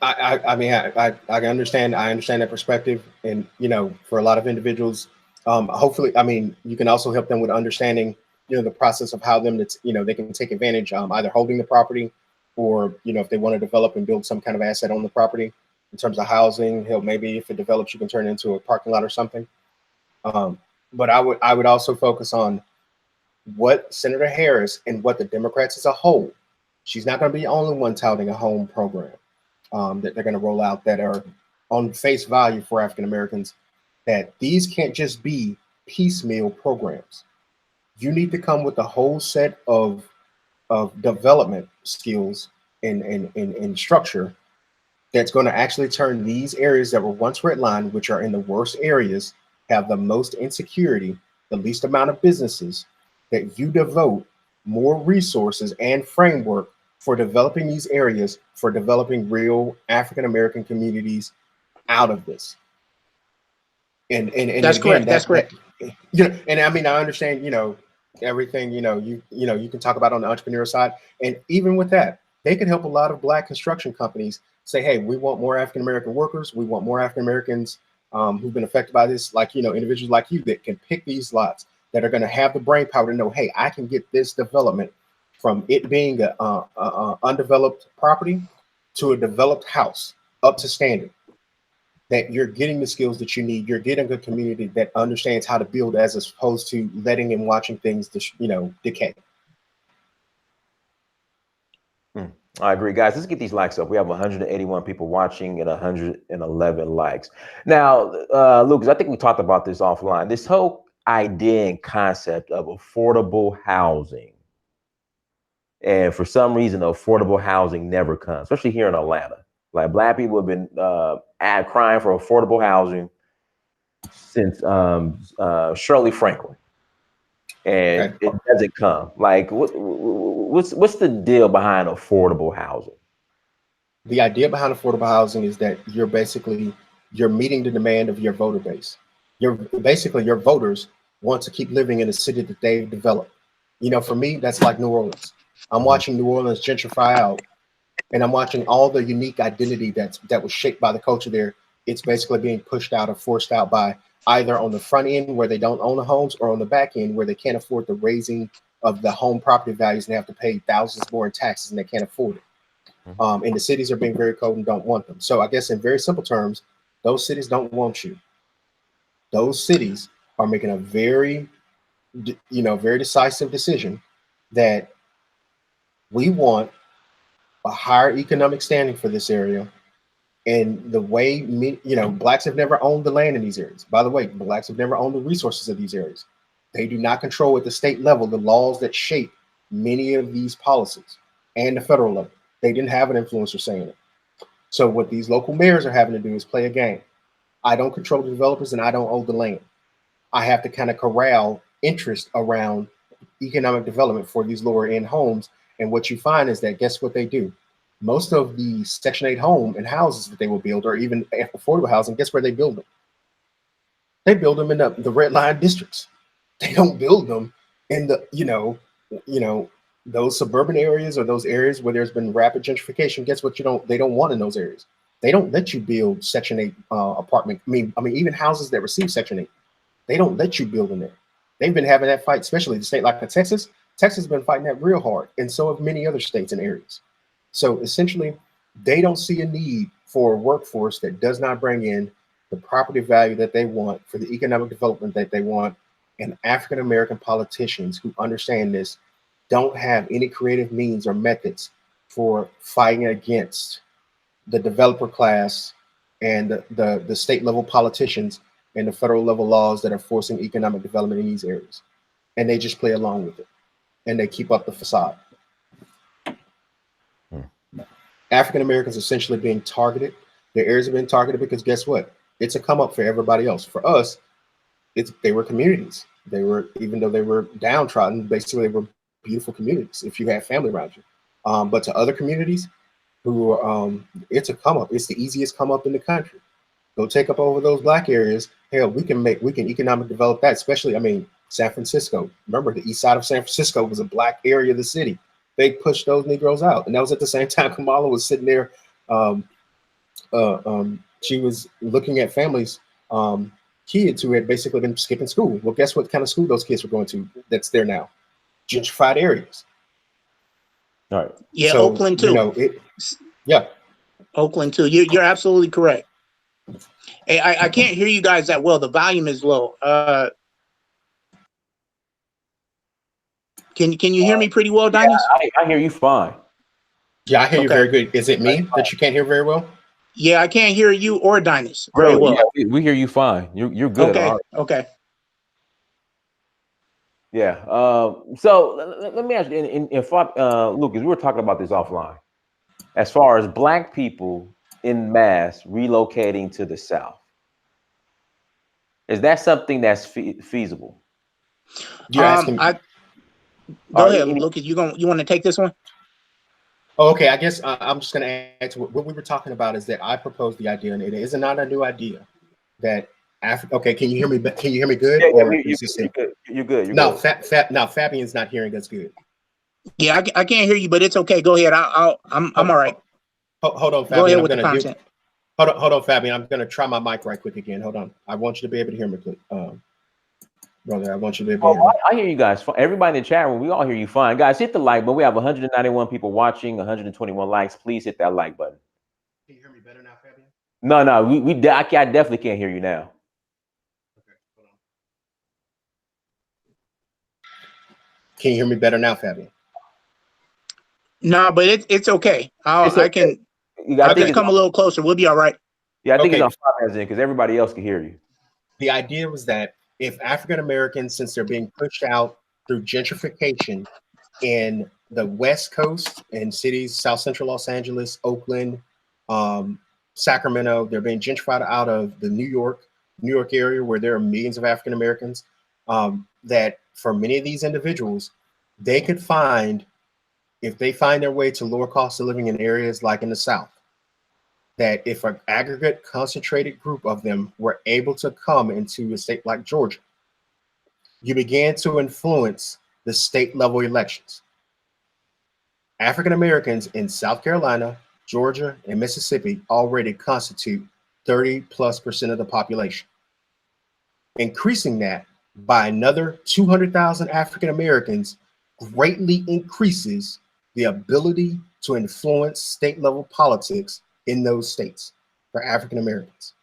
I mean, I understand. I understand that perspective, and you know, for a lot of individuals, hopefully, I mean, you can also help them with understanding, you know, the process of how them that's, you know, they can take advantage, either holding the property, or you know, if they want to develop and build some kind of asset on the property in terms of housing. Hell, maybe if it develops, you can turn it into a parking lot or something. But I would also focus on what Senator Harris and what the Democrats as a whole. She's not going to be the only one touting a home program that they're going to roll out that are on face value for African Americans, that these can't just be piecemeal programs. You need to come with a whole set of development skills and structure that's going to actually turn these areas that were once redlined, which are in the worst areas, have the most insecurity, the least amount of businesses, that you devote more resources and framework for developing these areas, for developing real African American communities out of this. And That's again, correct. That's correct. You know, and I mean, I understand, you know, everything, you know, you can talk about on the entrepreneur side, and even with that, they can help a lot of Black construction companies say, hey, we want more African American workers, we want more African Americans who've been affected by this, like, you know, individuals like you that can pick these lots, that are going to have the brain power to know, hey, I can get this development from it being a undeveloped property to a developed house up to standard. That you're getting the skills that you need. You're getting a community that understands how to build, as opposed to letting and watching things, you know, decay. I agree, guys. Let's get these likes up. We have 181 people watching and 111 likes. Now, Lucas, I think we talked about this offline. This whole idea and concept of affordable housing. And for some reason, affordable housing never comes, especially here in Atlanta. Like, Black people have been crying for affordable housing since Shirley Franklin, and it doesn't come. Like, what's the deal behind affordable housing? The idea behind affordable housing is that you're meeting the demand of your voter base. Your voters want to keep living in a city that they've developed. You know, for me, that's like New Orleans. I'm watching New Orleans gentrify out, and I'm watching all the unique identity that was shaped by the culture there. It's basically being pushed out or forced out by either on the front end where they don't own the homes, or on the back end where they can't afford the raising of the home property values and they have to pay thousands more in taxes and they can't afford it. And the cities are being very cold and don't want them. So I guess in very simple terms, those cities don't want you. Those cities are making a very decisive decision that we want a higher economic standing for this area. And the way, Blacks have never owned the land in these areas. By the way, Blacks have never owned the resources of these areas. They do not control at the state level the laws that shape many of these policies, and the federal level. They didn't have an influencer saying it. So what these local mayors are having to do is play a game. I don't control the developers and I don't own the land. I have to kind of corral interest around economic development for these lower end homes. And what you find is that, guess what they do? Most of the Section 8 home and houses that they will build, or even affordable housing, guess where they build them? They build them in the red line districts. They don't build them in the, those suburban areas or those areas where there's been rapid gentrification. Guess what? They don't want in those areas. They don't let you build Section 8 apartment. I mean, even houses that receive Section 8, they don't let you build in there. They've been having that fight, especially the state like Texas. Texas has been fighting that real hard, and so have many other states and areas. So essentially, they don't see a need for a workforce that does not bring in the property value that they want for the economic development that they want. And African American politicians who understand this don't have any creative means or methods for fighting against the developer class and the state level politicians and the federal level laws that are forcing economic development in these areas. And they just play along with it, and they keep up the facade. African Americans essentially being targeted. Their areas have been targeted because guess what? It's a come up for everybody else. For us, they were communities. They were, even though they were downtrodden, basically they were beautiful communities if you had family around you. But to other communities who it's a come up. It's the easiest come up in the country. Go take up over those black areas. Hell, we can economic develop that. Especially, I mean, San Francisco. Remember, the east side of San Francisco was a black area of the city. They pushed those Negroes out, and that was at the same time Kamala was sitting there. She was looking at families, kids who had basically been skipping school. Well, guess what kind of school those kids were going to? That's there now, gentrified areas. All right. Yeah, So, Oakland too. You know, yeah. Oakland too. You're absolutely correct. Hey, I can't hear you guys that well. The volume is low. Can you hear me pretty well, Yeah, Dinas? I hear you fine. Yeah, I hear you Okay. very good. Is it me that you can't hear very well? Yeah, I can't hear you or Dinas very Really? well. Yeah, we hear you fine. You're good. Okay. All right. Okay. Yeah. So let me ask you, Lucas, we were talking about this offline. As far as black people in mass relocating to the South, is that something that's feasible? You're asking. Go ahead, Lucas. You want to take this one? Oh, okay, I guess I'm just going to add to what we were talking about is that I proposed the idea, and it is not a new idea, that Africa. Okay, can you hear me? Can you hear me good? Yeah, Or you're good. You're good. You're no, good. now Fabian's not hearing us good. Yeah, I can't hear you, but it's okay. Go ahead. I'm all right. Hold on, Fabian. Go ahead with the content. Hold on, Fabian. I'm going to try my mic right quick again. Hold on. I want you to be able to hear me, brother. I want you to be able to hear me. I hear you guys. Everybody in the chat room, we all hear you fine. Guys, hit the like button. We have 191 people watching, 121 likes. Please hit that like button. Can you hear me better now, Fabian? No, I definitely can't hear you now. Okay, hold on. Can you hear me better now, Fabian? No, but it's okay. I can come a little closer. We'll be all right. Yeah, I think it's on Fabian's end because everybody else can hear you. The idea was that if African Americans, since they're being pushed out through gentrification in the West Coast and cities, South Central Los Angeles, Oakland, Sacramento, they're being gentrified out of the New York area where there are millions of African Americans, that for many of these individuals, they could find, if they find their way to lower cost of living in areas like in the South, that if an aggregate concentrated group of them were able to come into a state like Georgia, you began to influence the state level elections. African Americans in South Carolina, Georgia, and Mississippi already constitute 30+% of the population. Increasing that by another 200,000 African Americans greatly increases the ability to influence state level politics in those states for African Americans.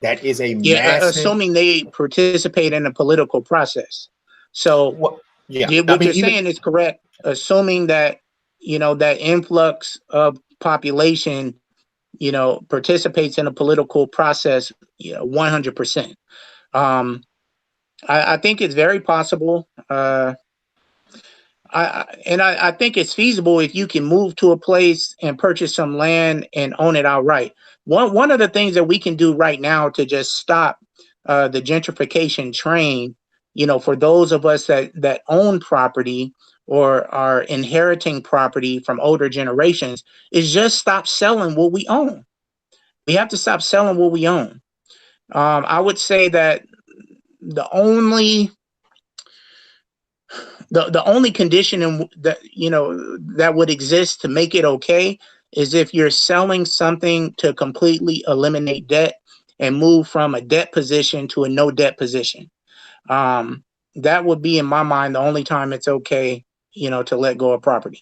That is a massive, assuming they participate in the political process. So what you're saying is correct. Assuming that, that influx of population, participates in a political process, 100%. I think it's very possible. I think it's feasible if you can move to a place and purchase some land and own it outright. One of the things that we can do right now to just stop the gentrification train, for those of us that own property or are inheriting property from older generations, is just stop selling what we own. We have to stop selling what we own. I would say that the only condition that would exist to make it okay is if you're selling something to completely eliminate debt and move from a debt position to a no debt position. That would be, in my mind, the only time it's okay, to let go of property.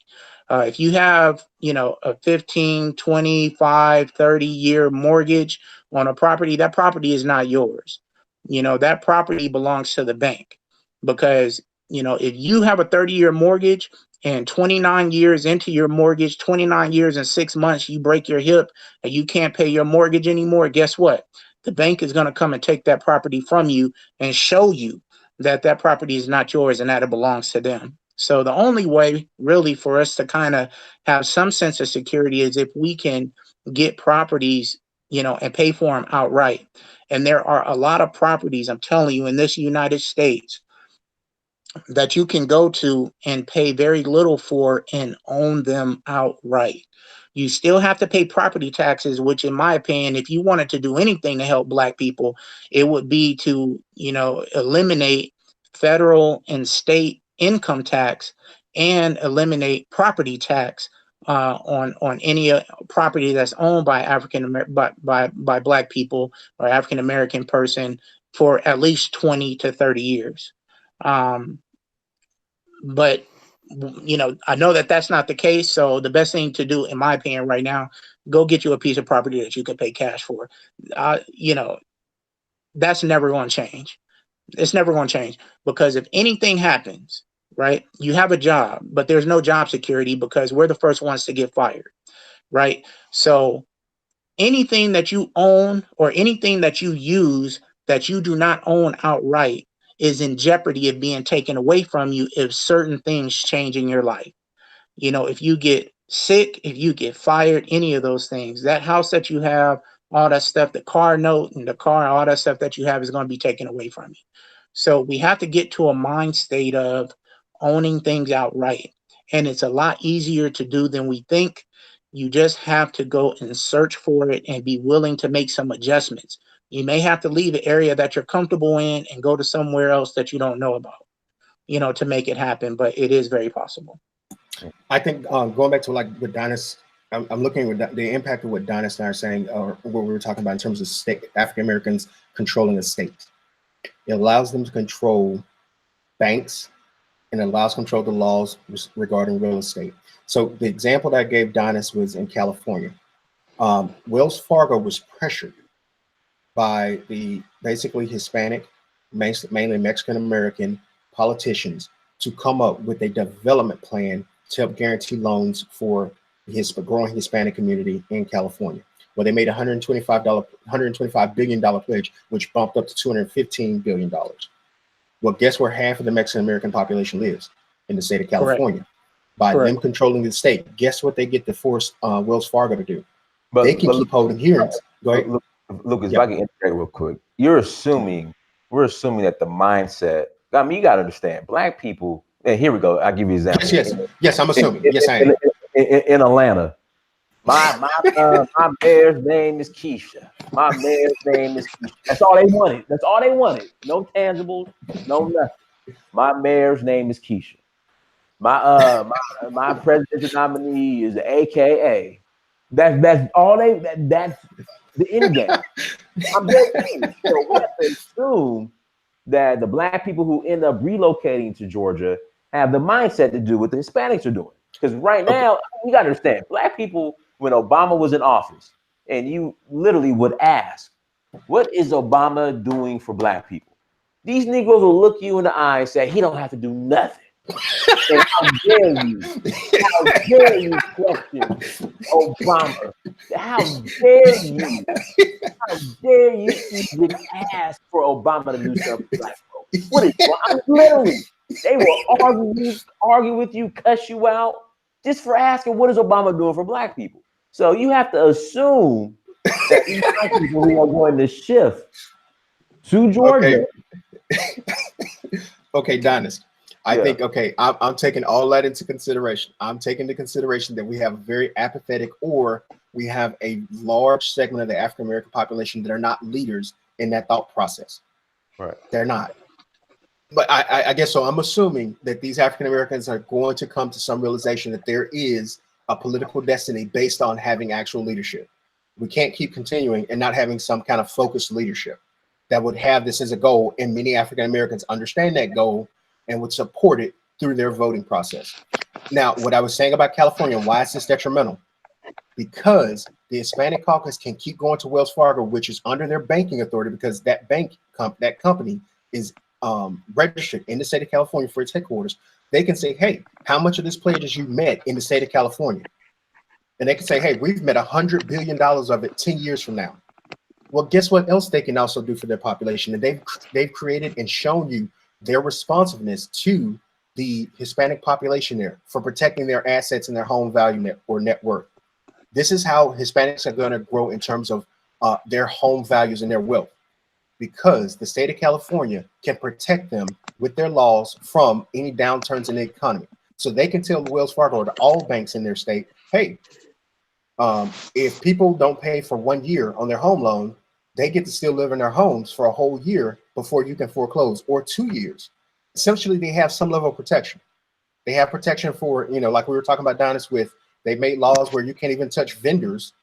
If you have, a 15, 25, 30-year mortgage on a property, that property is not yours. That property belongs to the bank, because if you have a 30-year mortgage and 29 years into your mortgage, 29 years and 6 months, you break your hip and you can't pay your mortgage anymore, guess what? The bank is going to come and take that property from you and show you that that property is not yours and that it belongs to them. So the only way really for us to kind of have some sense of security is if we can get properties, and pay for them outright. And there are a lot of properties, I'm telling you, in this United States that you can go to and pay very little for and own them outright. You still have to pay property taxes, which in my opinion, if you wanted to do anything to help Black people, it would be to, eliminate federal and state income tax and eliminate property tax on any property that's owned by by Black people or African American person for at least 20 to 30 years. But I know that that's not the case. So the best thing to do, in my opinion, right now, go get you a piece of property that you can pay cash for. That's never going to change. It's never going to change, because if anything happens, right, you have a job, but there's no job security because we're the first ones to get fired, right? So anything that you own or anything that you use that you do not own outright is in jeopardy of being taken away from you if certain things change in your life. If you get sick, if you get fired, any of those things, that house that you have, all that stuff, the car note and the car, all that stuff that you have is going to be taken away from you. So we have to get to a mind state of owning things outright. And it's a lot easier to do than we think. You just have to go and search for it and be willing to make some adjustments. You may have to leave an area that you're comfortable in and go to somewhere else that you don't know about, to make it happen. But it is very possible. I think going back to like what Donis, I'm looking at the impact of what Donis and I are saying, or what we were talking about in terms of state African Americans controlling the state. It allows them to control banks and it allows control the laws regarding real estate. So the example that I gave Donis was in California. Wells Fargo was pressured by the basically Hispanic, mainly Mexican American politicians to come up with a development plan to help guarantee loans for his growing Hispanic community in California. Well, they made $125 billion pledge, which bumped up to $215 billion. Well, guess where half of the Mexican American population lives? In the state of California. Correct. By them controlling the state, guess what they get to force Wells Fargo to do? They can keep holding hearings. Go ahead. Lucas, if I can integrate real quick, we're assuming that the mindset, I mean, you got to understand, Black people, and here we go, I'll give you an example. Yes, I'm assuming. Yes, I am. In Atlanta, my mayor's name is Keisha. My mayor's name is Keisha. That's all they wanted. No tangibles, no nothing. My mayor's name is Keisha. My presidential nominee is AKA. That's all that's the end game. I'm just saying. So we have to assume that the Black people who end up relocating to Georgia have the mindset to do what the Hispanics are doing. Because right now, you got to understand, Black people, when Obama was in office, and you literally would ask, what is Obama doing for Black people? These Negroes will look you in the eye and say, he don't have to do nothing. And how dare you question Obama? How dare you even ask for Obama to do something for Black folks? What is literally, they will argue with you, cuss you out just for asking what is Obama doing for Black people. So you have to assume that these Black people who are going to shift to Georgia. Okay, Donis. I think, I'm taking all that into consideration. I'm taking into consideration that we have a very apathetic, or we have a large segment of the African American population that are not leaders in that thought process. Right. They're not. But I guess so. I'm assuming that these African Americans are going to come to some realization that there is a political destiny based on having actual leadership. We can't keep continuing and not having some kind of focused leadership that would have this as a goal. And many African Americans understand that goal and would support it through their voting process. Now, what I was saying about California, why is this detrimental? Because the Hispanic caucus can keep going to Wells Fargo, which is under their banking authority, because that company is registered in the state of California for its headquarters. They can say, hey, how much of this pledges you met in the state of California? And they can say, hey, we've met $100 billion of it 10 years from now. Well, guess what else they can also do for their population? And they've created and shown you their responsiveness to the Hispanic population there for protecting their assets and their home value net worth. This is how Hispanics are going to grow in terms of their home values and their wealth, because the state of California can protect them with their laws from any downturns in the economy. So they can tell Wells Fargo or all banks in their state, hey, If people don't pay for 1 year on their home loan, they get to still live in their homes for a whole year before you can foreclose, or 2 years. Essentially, they have some level of protection. They have protection for, like we were talking about, Donis, with they made laws where you can't even touch vendors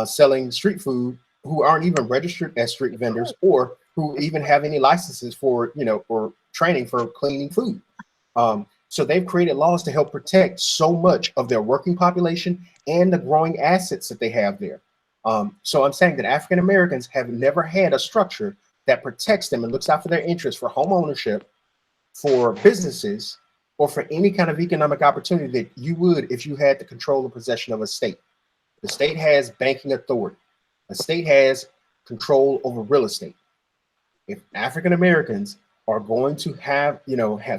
selling street food who aren't even registered as street vendors, or who even have any licenses for, or training for cleaning food. So they've created laws to help protect so much of their working population and the growing assets that they have there. So I'm saying that African Americans have never had a structure that protects them and looks out for their interests, for home ownership, for businesses, or for any kind of economic opportunity that you would if you had the control and possession of a state. The state has banking authority. A state has control over real estate. If African Americans are going to have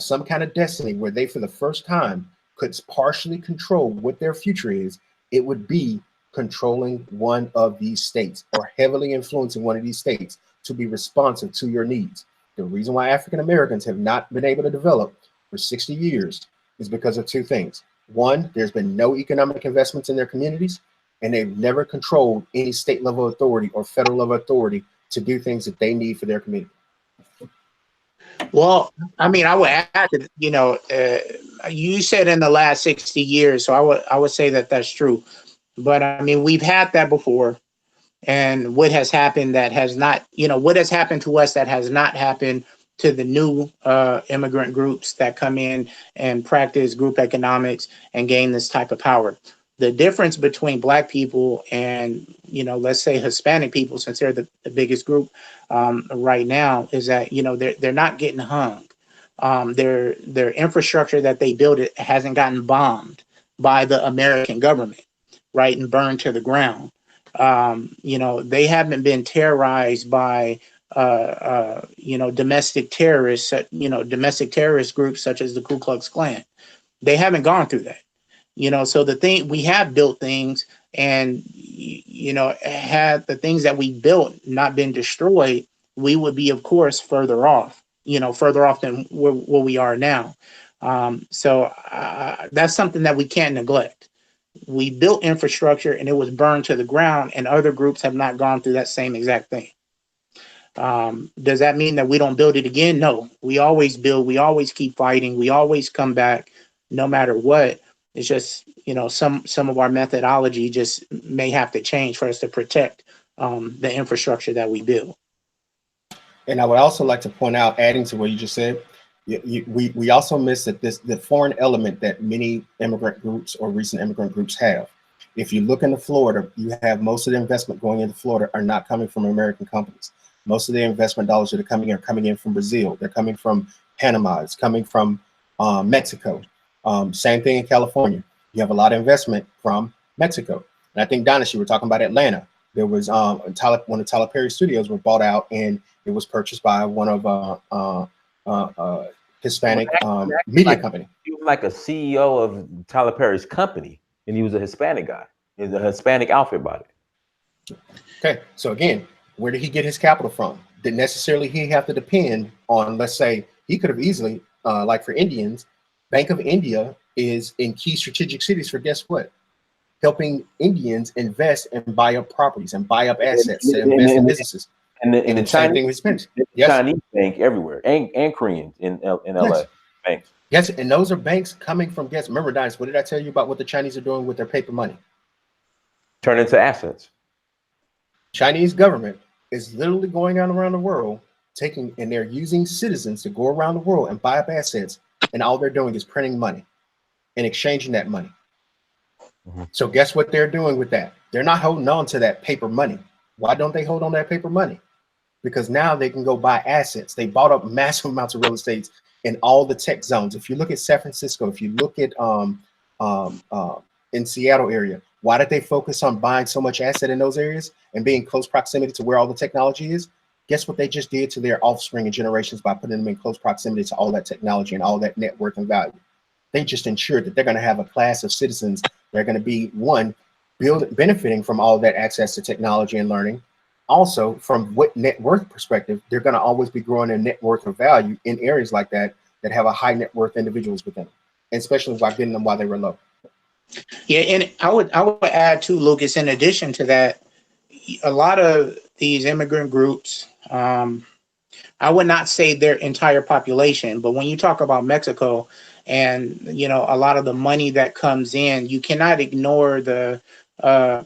some kind of destiny where they, for the first time, could partially control what their future is, it would be controlling one of these states, or heavily influencing one of these states to be responsive to your needs. The reason why African Americans have not been able to develop for 60 years is because of two things. One, there's been no economic investments in their communities, and they've never controlled any state level authority or federal level authority to do things that they need for their community. Well, I mean, I would add that, you said in the last 60 years, so I would say that that's true. But I mean, we've had that before. And what has happened that has not, what has happened to us that has not happened to the new immigrant groups that come in and practice group economics and gain this type of power. The difference between Black people and, let's say Hispanic people, since they're the biggest group right now, is that, they're not getting hung. Their infrastructure that they built, it hasn't gotten bombed by the American government, right, and burned to the ground. They haven't been terrorized by, domestic terrorists, domestic terrorist groups such as the Ku Klux Klan. They haven't gone through that. So we have built things, and, had the things that we built not been destroyed, we would be, of course, further off than where we are now. So that's something that we can't neglect. We built infrastructure and it was burned to the ground, and other groups have not gone through that same exact thing. Does that mean that we don't build it again? No, we always build, we always keep fighting, we always come back no matter what. It's just, some of our methodology just may have to change for us to protect the infrastructure that we build. And I would also like to point out, adding to what you just said, we also miss that the foreign element that many immigrant groups or recent immigrant groups have. If you look into Florida, you have most of the investment going into Florida are not coming from American companies. Most of the investment dollars that are coming in from Brazil. They're coming from Panama. It's coming from Mexico. Same thing in California. You have a lot of investment from Mexico. And I think, Donis, you were talking about Atlanta. There was one of Tyler Perry studios were bought out, and it was purchased by one of Hispanic media company. He was like a CEO of Tyler Perry's company, and he was a Hispanic guy. He's a Hispanic outfit bought it. Okay, so again, where did he get his capital from? Didn't necessarily he have to depend on, let's say, he could have easily, like for Indians, Bank of India is in key strategic cities for guess what? Helping Indians invest and buy up properties and buy up assets and invest in businesses. And the Chinese, yes. Chinese bank everywhere, and Koreans in LA. Yes. Banks. Yes, and those are banks coming from guess. Remember, Dice, what did I tell you about what the Chinese are doing with their paper money? Turn into assets. Chinese government is literally going out around the world and they're using citizens to go around the world and buy up assets, and all they're doing is printing money and exchanging that money. Mm-hmm. So guess what they're doing with that? They're not holding on to that paper money. Why don't they hold on to that paper money? Because now they can go buy assets. They bought up massive amounts of real estate in all the tech zones. If you look at San Francisco, if you look at in Seattle area, why did they focus on buying so much asset in those areas and being close proximity to where all the technology is? Guess what they just did to their offspring and generations by putting them in close proximity to all that technology and all that net worth and value? They just ensured that they're going to have a class of citizens that are going to be, one, benefiting from all that access to technology and learning. Also, from what net worth perspective, they're going to always be growing their net worth of value in areas like that have a high net worth individuals within them, and especially by getting them while they were low. Yeah, and I would add too, Lucas. In addition to that, a lot of these immigrant groups, I would not say their entire population, but when you talk about Mexico and a lot of the money that comes in, you cannot ignore the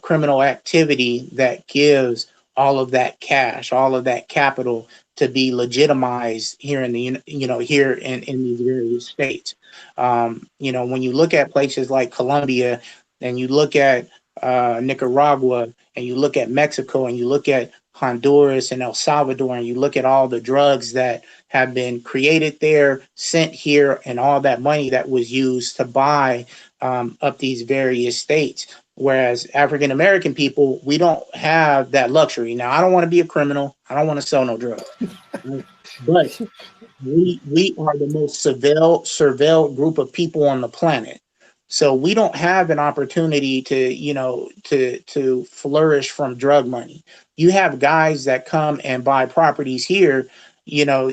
criminal activity that gives all of that cash, all of that capital to be legitimized here in the here in these various states. When you look at places like Colombia and you look at Nicaragua and you look at Mexico and you look at Honduras and El Salvador, and you look at all the drugs that have been created there, sent here, and all that money that was used to buy up these various states. Whereas African American people, we don't have that luxury. Now, I don't want to be a criminal. I don't want to sell no drugs, right? But we are the most surveilled group of people on the planet. So we don't have an opportunity to, to flourish from drug money. You have guys that come and buy properties here. You know,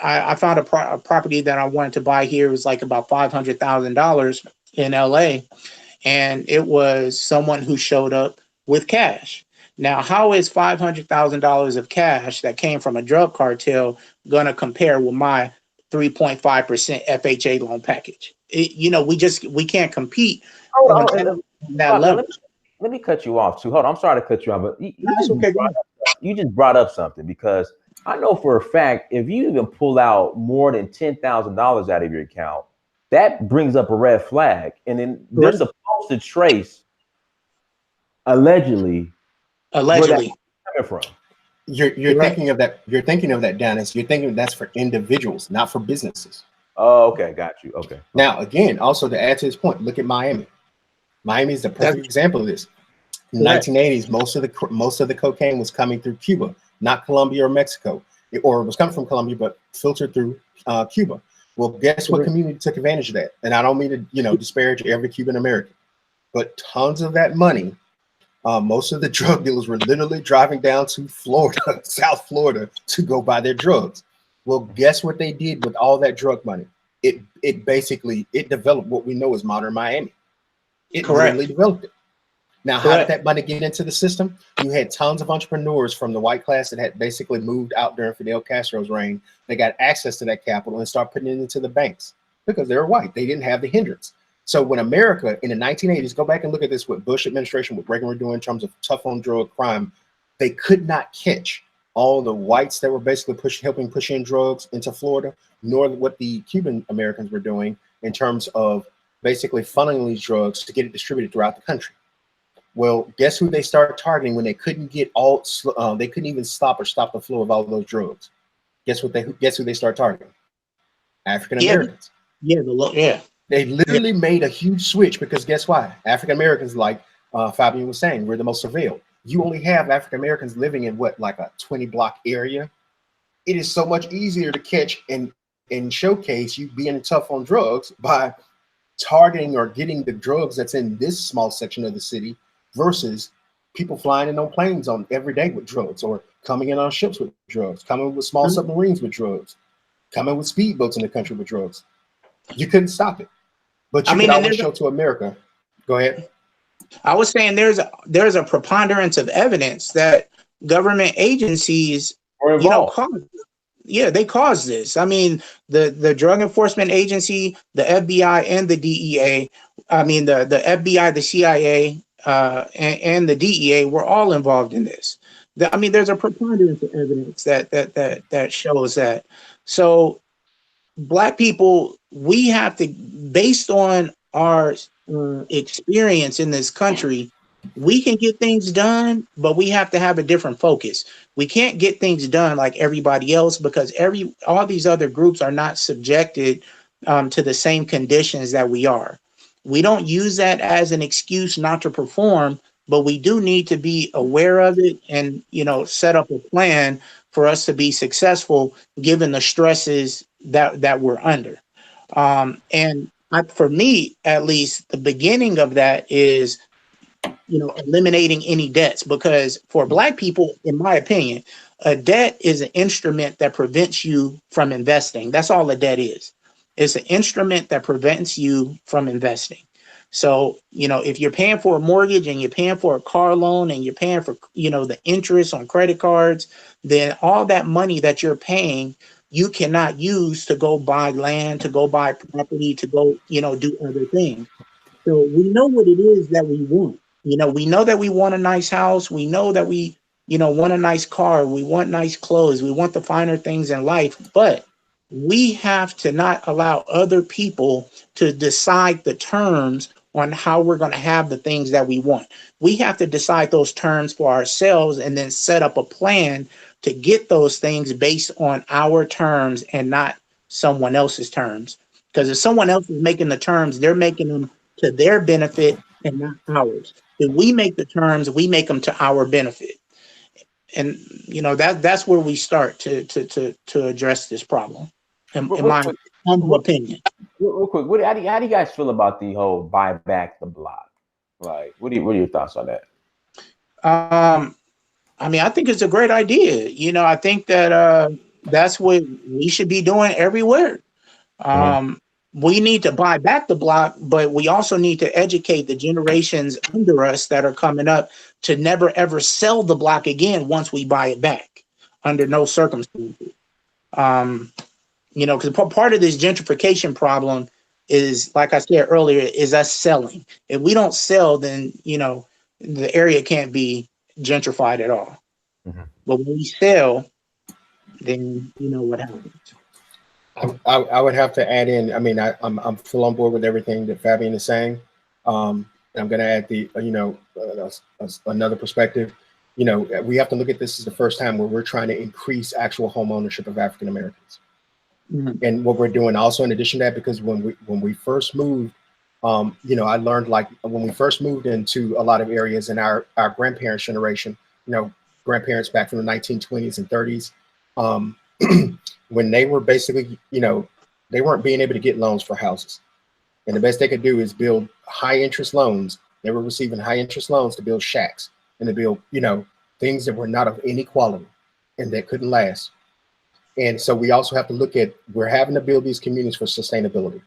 I found a property that I wanted to buy here. It was like about $500,000 in LA, and it was someone who showed up with cash. Now, how is $500,000 of cash that came from a drug cartel going to compare with my 3.5% FHA loan package? We can't compete Hold on on, that Fabian, level. let me cut you off too. Hold on, I'm sorry to cut you off, but That's okay. you just brought up something, because I know for a fact if you even pull out more than $10,000 out of your account, that brings up a red flag, and then they're Correct. supposed to trace allegedly where that's Allegedly. coming from. You're Correct. thinking of that. You're thinking of that, Dennis. You're thinking that's for individuals, not for businesses. Oh, okay, got you. Okay. Now, again, also to add to his point, look at Miami. Miami is the That's perfect example of this. In the correct. 1980s, most of the cocaine was coming through Cuba, not Colombia or Mexico, or it was coming from Colombia but filtered through Cuba. Well, guess what Correct. community took advantage of that? And I don't mean to disparage every Cuban American, but tons of that money. Most of the drug dealers were literally driving down to Florida, South Florida, to go buy their drugs. Well, guess what they did with all that drug money? It basically developed what we know as modern Miami. It literally Correct. developed it. Now, how did Correct. that money get into the system? You had tons of entrepreneurs from the white class that had basically moved out during Fidel Castro's reign. They got access to that capital and started putting it into the banks because they were white. They didn't have the hindrance. So when America in the 1980s, go back and look at this, what Bush administration, what Reagan were doing in terms of tough on drug crime, they could not catch all the whites that were basically helping push in drugs into Florida, nor what the Cuban Americans were doing in terms of basically funneling these drugs to get it distributed throughout the country. Well, guess who they started targeting when they couldn't they couldn't even stop the flow of all of those drugs. Guess who they started targeting? African Yeah. Americans. Yeah. They literally made a huge switch because guess why? African Americans, like Fabian was saying, we're the most surveilled. You only have African Americans living in like a 20-block area. It is so much easier to catch and showcase you being tough on drugs by targeting or getting the drugs that's in this small section of the city versus people flying in on planes on every day with drugs, or coming in on ships with drugs, coming with small submarines with drugs, coming with speedboats in the country with drugs. You couldn't stop it, but you could always show to America. Go ahead. I was saying there's a preponderance of evidence that government agencies, Or involved. they caused this. I mean, the Drug Enforcement Agency, the FBI, and the DEA. I mean, the FBI, the CIA, and the DEA were all involved in this. I mean, there's a preponderance of evidence that shows that. So, Black people, we have to, based on our experience in this country, we can get things done, but we have to have a different focus. We can't get things done like everybody else because all these other groups are not subjected to the same conditions that we are. We don't use that as an excuse not to perform, but we do need to be aware of it and set up a plan for us to be successful given the stresses that we're under. For me, at least, the beginning of that is eliminating any debts, because for Black people, in my opinion, a debt is an instrument that prevents you from investing. That's all a debt is. It's an instrument that prevents you from investing. So, if you're paying for a mortgage and you're paying for a car loan and you're paying for, the interest on credit cards, then all that money that you're paying, you cannot use to go buy land, to go buy property, to go, do other things. So we know what it is that we want. We know that we want a nice house. We know that we, want a nice car. We want nice clothes. We want the finer things in life. But we have to not allow other people to decide the terms on how we're going to have the things that we want. We have to decide those terms for ourselves and then set up a plan to get those things based on our terms and not someone else's terms. Because if someone else is making the terms, they're making them to their benefit and not ours. If we make the terms, we make them to our benefit. And that's where we start to address this problem, in my humble opinion. Real quick, how do you guys feel about the whole buy back the block? Like, what are your thoughts on that? I mean, I think it's a great idea. I think that that's what we should be doing everywhere. We need to buy back the block, but we also need to educate the generations under us that are coming up to never ever sell the block again once we buy it back, under no circumstances. Because part of this gentrification problem is, like I said earlier, is us selling. If we don't sell, then the area can't be gentrified at all. But when we sell, then what happens. I would have to add in. I mean, I'm full on board with everything that Fabian is saying. I'm going to add the another perspective. We have to look at this as the first time where we're trying to increase actual home ownership of African Americans. And what we're doing also, in addition to that, because when we first moved, I learned, like, when we first moved into a lot of areas in our grandparents' generation, grandparents back from the 1920s and 30s. When they were basically, they weren't being able to get loans for houses. And the best they could do is build high interest loans. They were receiving high interest loans to build shacks and to build, things that were not of any quality and that couldn't last. And so we also have to look at, we're having to build these communities for sustainability,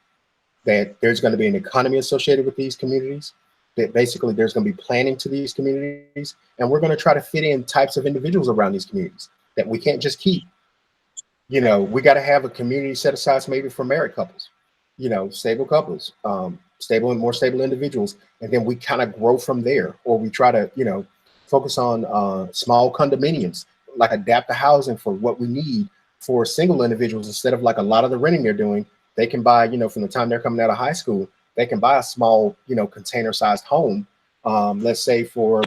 that there's going to be an economy associated with these communities, that basically there's going to be planning to these communities. And we're going to try to fit in types of individuals around these communities that we can't just keep. We got to have a community set aside maybe for married couples, stable couples, stable and more stable individuals. And then we kind of grow from there, or we try to, focus on small condominiums, like adapt the housing for what we need for single individuals, instead of like a lot of the renting they're doing. They can buy, from the time they're coming out of high school, they can buy a small, container sized home, let's say for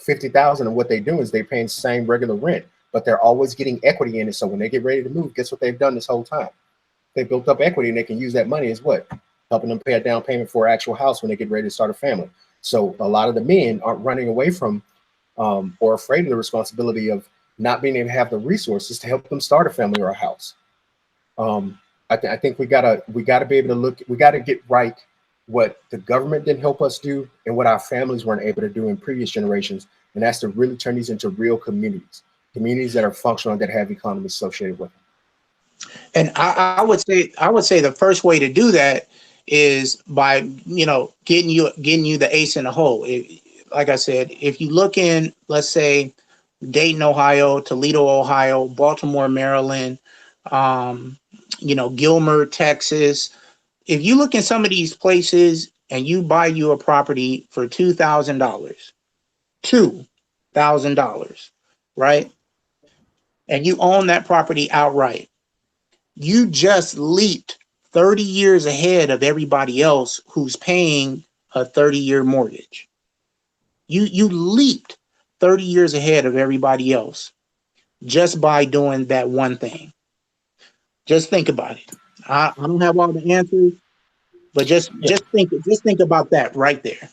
$50,000. And what they do is they're paying the same regular rent, but they're always getting equity in it. So when they get ready to move, guess what they've done this whole time? They built up equity, and they can use that money as what? Helping them pay a down payment for an actual house when they get ready to start a family. So a lot of the men aren't running away from or afraid of the responsibility of not being able to have the resources to help them start a family or a house. I think we gotta be able to look. We gotta get right what the government didn't help us do and what our families weren't able to do in previous generations, and that's to really turn these into real communities that are functional, that have economies associated with them. And I would say the first way to do that is by getting you the ace in the hole. Like I said, if you look in, let's say, Dayton, Ohio, Toledo, Ohio, Baltimore, Maryland, Gilmer, Texas. If you look in some of these places and you buy you a property for $2,000, right? And you own that property outright, you just leaped 30 years ahead of everybody else who's paying a 30-year mortgage. You leaped 30 years ahead of everybody else just by doing that one thing. Just think about it. I don't have all the answers, but just think about that right there.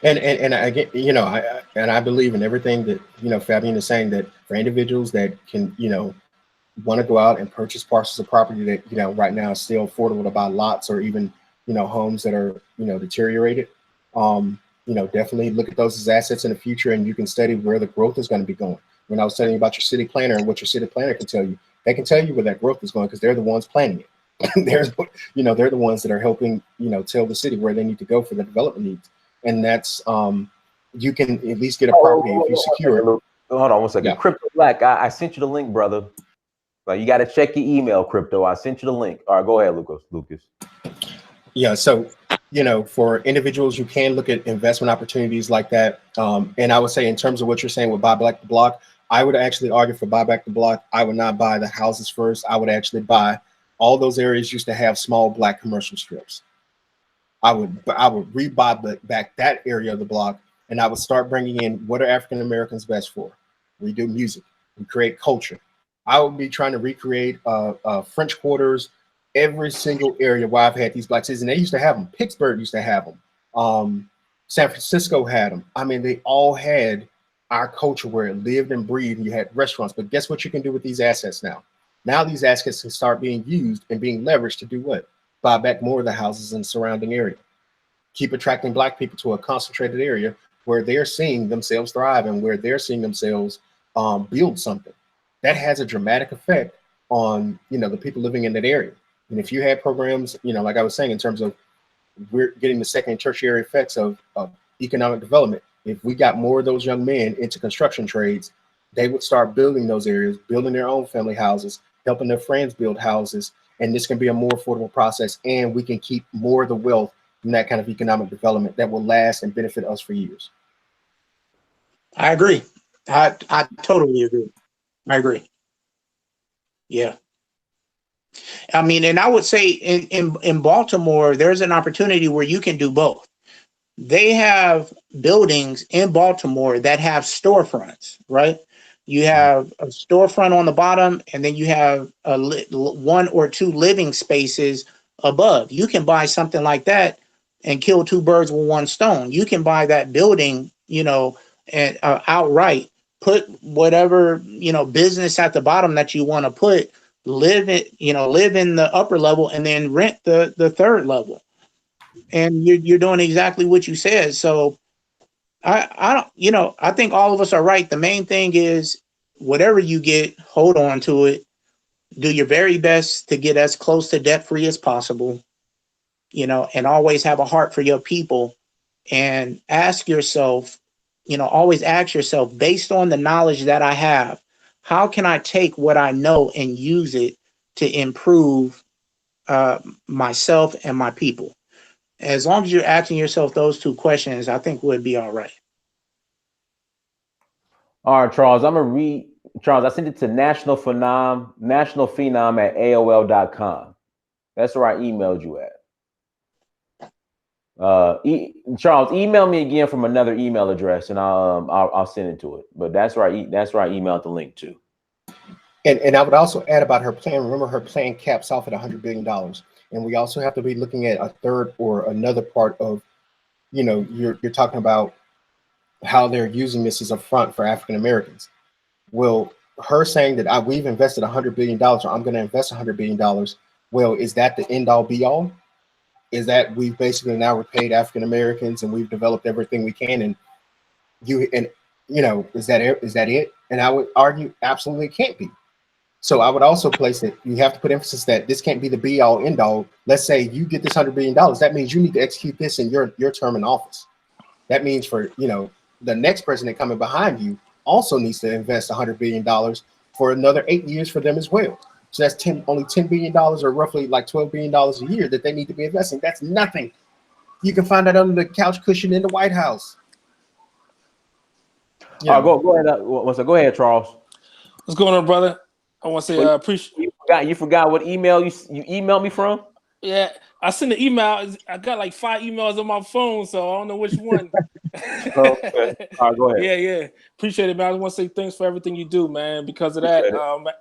And again, I believe in everything that Fabian is saying, that for individuals that can want to go out and purchase parcels of property that right now is still affordable to buy lots, or even homes that are deteriorated. Definitely look at those as assets in the future, and you can study where the growth is going to be going. When I was telling you about your city planner and what your city planner can tell you, they can tell you where that growth is going because they're the ones planning it. There's, they're the ones that are helping, tell the city where they need to go for the development needs. And that's, you can at least get a property if you secure it. Hold on one second. Yeah. Crypto Black, I sent you the link, brother. Like, you got to check your email, Crypto. I sent you the link. All right, go ahead, Lucas. Yeah, so, for individuals, you can look at investment opportunities like that. And I would say in terms of what you're saying with buy back the block, I would actually argue for buy back the block. I would not buy the houses first. I would actually buy all those areas used to have small black commercial strips. I would rebuy back that area of the block, and I would start bringing in what are African Americans best for. We do music, we create culture. I would be trying to recreate French quarters, every single area where I've had these black cities, and they used to have them. Pittsburgh used to have them. San Francisco had them. I mean, they all had our culture where it lived and breathed, and you had restaurants. But guess what you can do with these assets now? Now these assets can start being used and being leveraged to do what? Buy back more of the houses in the surrounding area. Keep attracting black people to a concentrated area where they're seeing themselves thrive and where they're seeing themselves build something. That has a dramatic effect on, the people living in that area. And if you had programs, like I was saying, in terms of we're getting the second and tertiary effects of economic development, if we got more of those young men into construction trades, they would start building those areas, building their own family houses, helping their friends build houses. And this can be a more affordable process. And we can keep more of the wealth from that kind of economic development that will last and benefit us for years. I agree. I totally agree. I agree. Yeah. I mean, and I would say in Baltimore, there's an opportunity where you can do both. They have buildings in Baltimore that have storefronts, right? You have a storefront on the bottom, and then you have one or two living spaces above. You can buy something like that and kill two birds with one stone. You can buy that building, and outright, put whatever, business at the bottom that you want to put, live in the upper level, and then rent the third level. And you're doing exactly what you said. So I think all of us are right. The main thing is whatever you get, hold on to it. Do your very best to get as close to debt free as possible, and always have a heart for your people, and always ask yourself, based on the knowledge that I have, how can I take what I know and use it to improve myself and my people? As long as you're asking yourself those two questions, I think we'll be all right. All right, Charles, I'm going to read. Charles, I sent it to national phenom at AOL.com. That's where I emailed you at. Charles, email me again from another email address, and I'll send it to it. But that's where I emailed the link to. And I would also add about her plan. Remember, her plan caps off at $100 billion. And we also have to be looking at a third or another part of, you're talking about how they're using this as a front for African Americans. Well, her saying that we've invested $100 billion, or I'm going to invest $100 billion. Well, is that the end all be all? Is that we've basically now repaid African Americans and we've developed everything we can? And is that it? And I would argue absolutely it can't be. So I would also place it, you have to put emphasis that this can't be the be all end all. Let's say you get this $100 billion. That means you need to execute this in your term in office. That means for, the next president coming behind you also needs to invest $100 billion for another 8 years for them as well. So that's only $10 billion, or roughly like $12 billion a year that they need to be investing. That's nothing. You can find that under the couch cushion in the White House. Go ahead. Go ahead, Charles. What's going on, brother? I want to say appreciate. You forgot what email you emailed me from? Yeah, I sent an email. I got like 5 emails on my phone, so I don't know which one. Okay. All right, go ahead. Yeah. Appreciate it, man. I want to say thanks for everything you do, man. Because of that,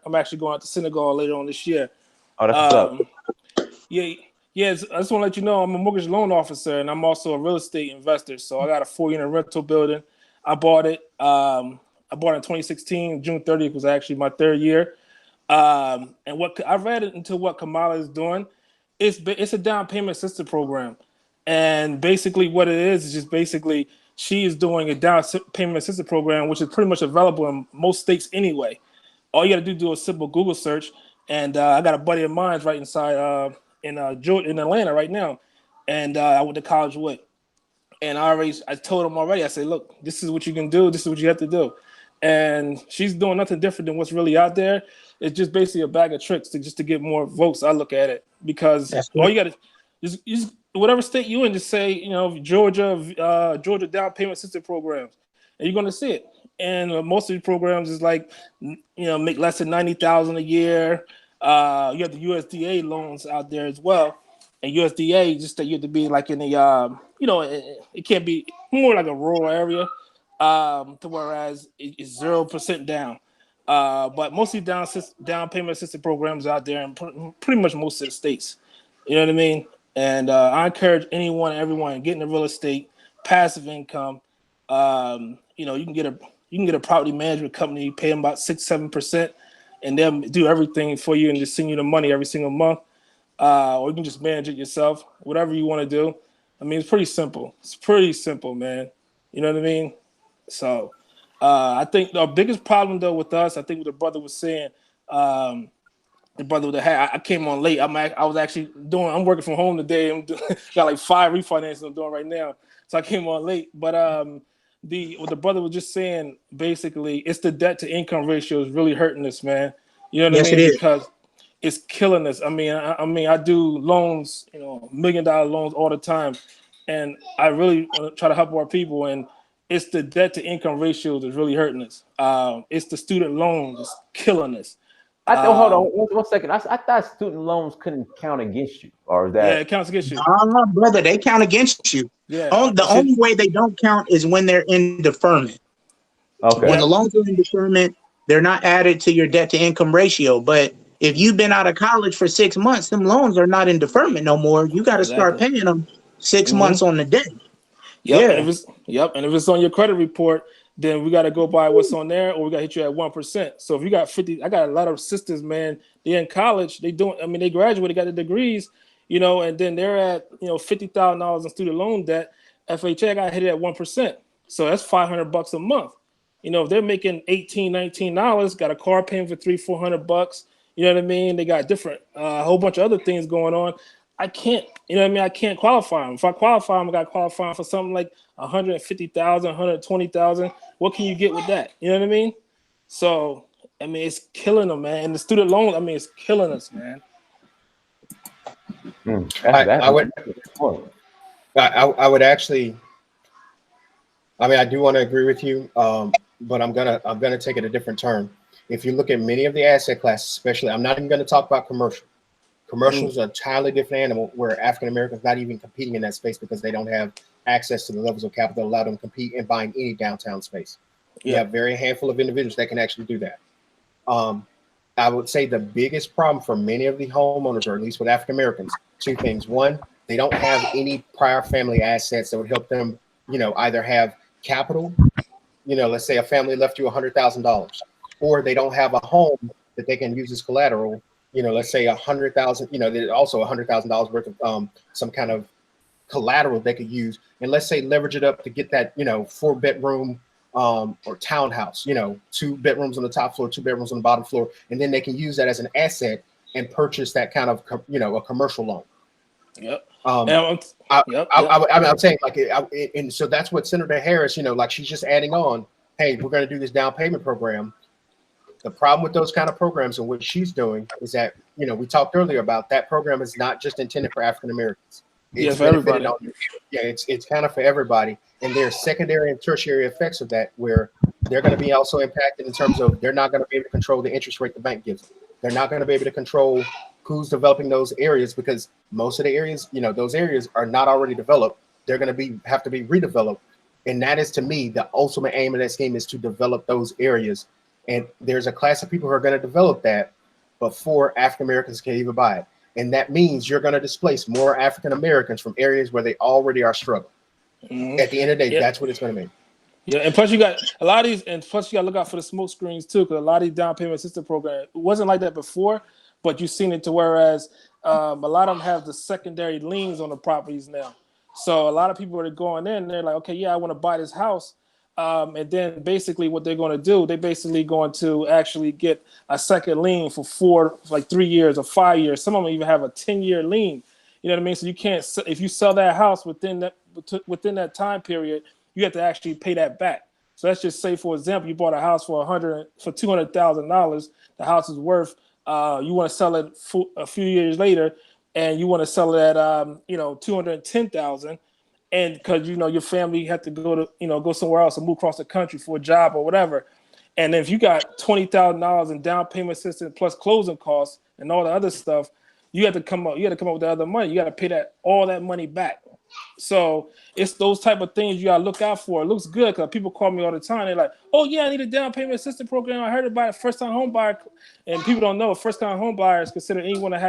I'm actually going out to Senegal later on this year. Oh, that's what's up. Yeah. I just want to let you know I'm a mortgage loan officer, and I'm also a real estate investor. So I got a 4-unit rental building. I bought it. I bought it in 2016. June 30th was actually my 3rd year. And what I read into what Kamala is doing, it's a down payment assistance program, and basically what it is just basically she is doing a down payment assistance program, which is pretty much available in most states anyway. All you got to do is a simple Google search, And I got a buddy of mine right inside in Atlanta right now, and I went to college with. And I told him already. I said, look, this is what you can do. This is what you have to do. And she's doing nothing different than what's really out there. It's just basically a bag of tricks to get more votes. I look at it because all you got to just whatever state you in, just say Georgia down payment assistance programs, and you're gonna see it. And most of these programs is like make less than 90,000 a year. You have the USDA loans out there as well. And USDA just that you have to be like in the it can't be more like a rural area, to whereas it's 0% down. But mostly down payment assistance programs out there in pretty much most of the states. You know what I mean? And I encourage everyone get into real estate, passive income. You can get a property management company, you pay them about 6-7%, and they'll do everything for you and just send you the money every single month. Or you can just manage it yourself, whatever you want to do. I mean, it's pretty simple. It's pretty simple, man. You know what I mean? So I think the biggest problem, though, with us, I think what the brother was saying, the brother with the hat, I came on late. I'm working from home today. Got like 5 refinances I'm doing right now. So I came on late. But what the brother was just saying, basically, it's the debt to income ratio is really hurting us, man. You know what I mean? It is. Because it's killing us. I mean, I do loans, $1 million loans all the time, and I really want to try to help our people. And it's the debt to income ratio that's really hurting us. It's the student loans that's killing us. Hold on one second. I thought student loans couldn't count against you, or is that? Yeah, it counts against you. Brother, they count against you. Yeah. The only way they don't count is when they're in deferment. Okay. When the loans are in deferment, they're not added to your debt to income ratio. But if you've been out of college for 6 months, them loans are not in deferment no more. You got to start paying them 6 months on the day. Yep. Yeah. And if it's on your credit report, then we got to go by what's on there, or we got to hit you at 1%. So if you got 50, I got a lot of sisters, man. They're in college. They graduated, got their degrees, and then they're at $50,000 in student loan debt. FHA got hit it at 1%. So that's $500 a month. If they're making $18, $19, got a car payment for $300-400. You know what I mean? They got different, a whole bunch of other things going on. I can't, I can't qualify them. If I qualify them, I got to qualify them for something like 150,000, 120,000. What can you get with that? You know what I mean? So, it's killing them, man. And the student loan, it's killing us, man. I would actually, I do want to agree with you, but I'm gonna take it a different turn. If you look at many of the asset classes, especially, I'm not even going to talk about commercial. Commercials are a entirely different animal where African Americans not even competing in that space because they don't have access to the levels of capital that allow them to compete in buying any downtown space. You have very handful of individuals that can actually do that. I would say the biggest problem for many of the homeowners, or at least with African Americans, 2 things. One, they don't have any prior family assets that would help them, either have capital, let's say a family left you $100,000, or they don't have a home that they can use as collateral. Let's say 100,000, there's also $100,000 worth of some kind of collateral they could use. And let's say leverage it up to get that, 4-bedroom or townhouse, 2 bedrooms on the top floor, 2 bedrooms on the bottom floor. And then they can use that as an asset and purchase that kind of, a commercial loan. Yep. I'm saying and so that's what Senator Harris, she's just adding on, hey, we're going to do this down payment program. The problem with those kind of programs and what she's doing is that, we talked earlier about that program is not just intended for African Americans. It's for everybody. It's kind of for everybody. And there's secondary and tertiary effects of that where they're going to be also impacted in terms of they're not going to be able to control the interest rate the bank gives them. They're not going to be able to control who's developing those areas because most of the areas, those areas are not already developed. They're going to have to be redeveloped. And that is, to me, the ultimate aim of that scheme is to develop those areas. And there's a class of people who are going to develop that before African Americans can even buy it. And that means you're going to displace more African Americans from areas where they already are struggling. At the end of the day, that's what it's going to mean. Yeah, and plus you got a lot of these, and plus you got to look out for the smoke screens too, because a lot of these down payment assistance programs, it wasn't like that before, but you've seen it to whereas a lot of them have the secondary liens on the properties now. So a lot of people are going in, they're like, okay, yeah, I want to buy this house. And then basically what they're going to do, they're basically going to actually get a second lien for like 3 years or 5 years. Some of them even have a 10-year lien. You know what I mean? So you can't, if you sell that house within that time period, you have to actually pay that back. So let's just say, for example, you bought a house for $200,000. The house is worth. You want to sell it a few years later, and you want to sell it at $210,000, and because your family had to go somewhere else and move across the country for a job or whatever, and if you got $20,000 in down payment assistance plus closing costs and all the other stuff, you had to come up with the other money. You got to pay all that money back. So it's those type of things you gotta look out for. It looks good because people call me all the time. They're like, "Oh yeah, I need a down payment assistance program. I heard about it. First time home buyer," and people don't know. First time home buyer is considered anyone that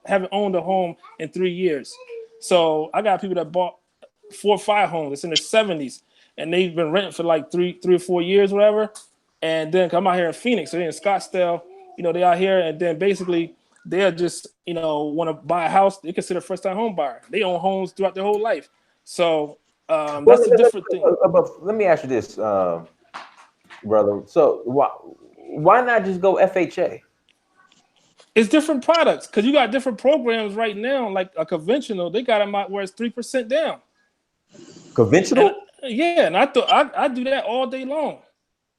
haven't owned a home in 3 years. So I got people that bought 4 or 5 homes. It's in their 70s, and they've been renting for like three or 4 years, whatever. And then I'm out here in Phoenix, so they're in Scottsdale. They out here, and then basically they're just want to buy a house. They consider first time home buyer. They own homes throughout their whole life. So that's a different thing. But let me ask you this, brother. So why not just go FHA? It's different products because you got different programs right now. Like a conventional, they got them out where it's 3% down. Conventional? And I thought I do that all day long.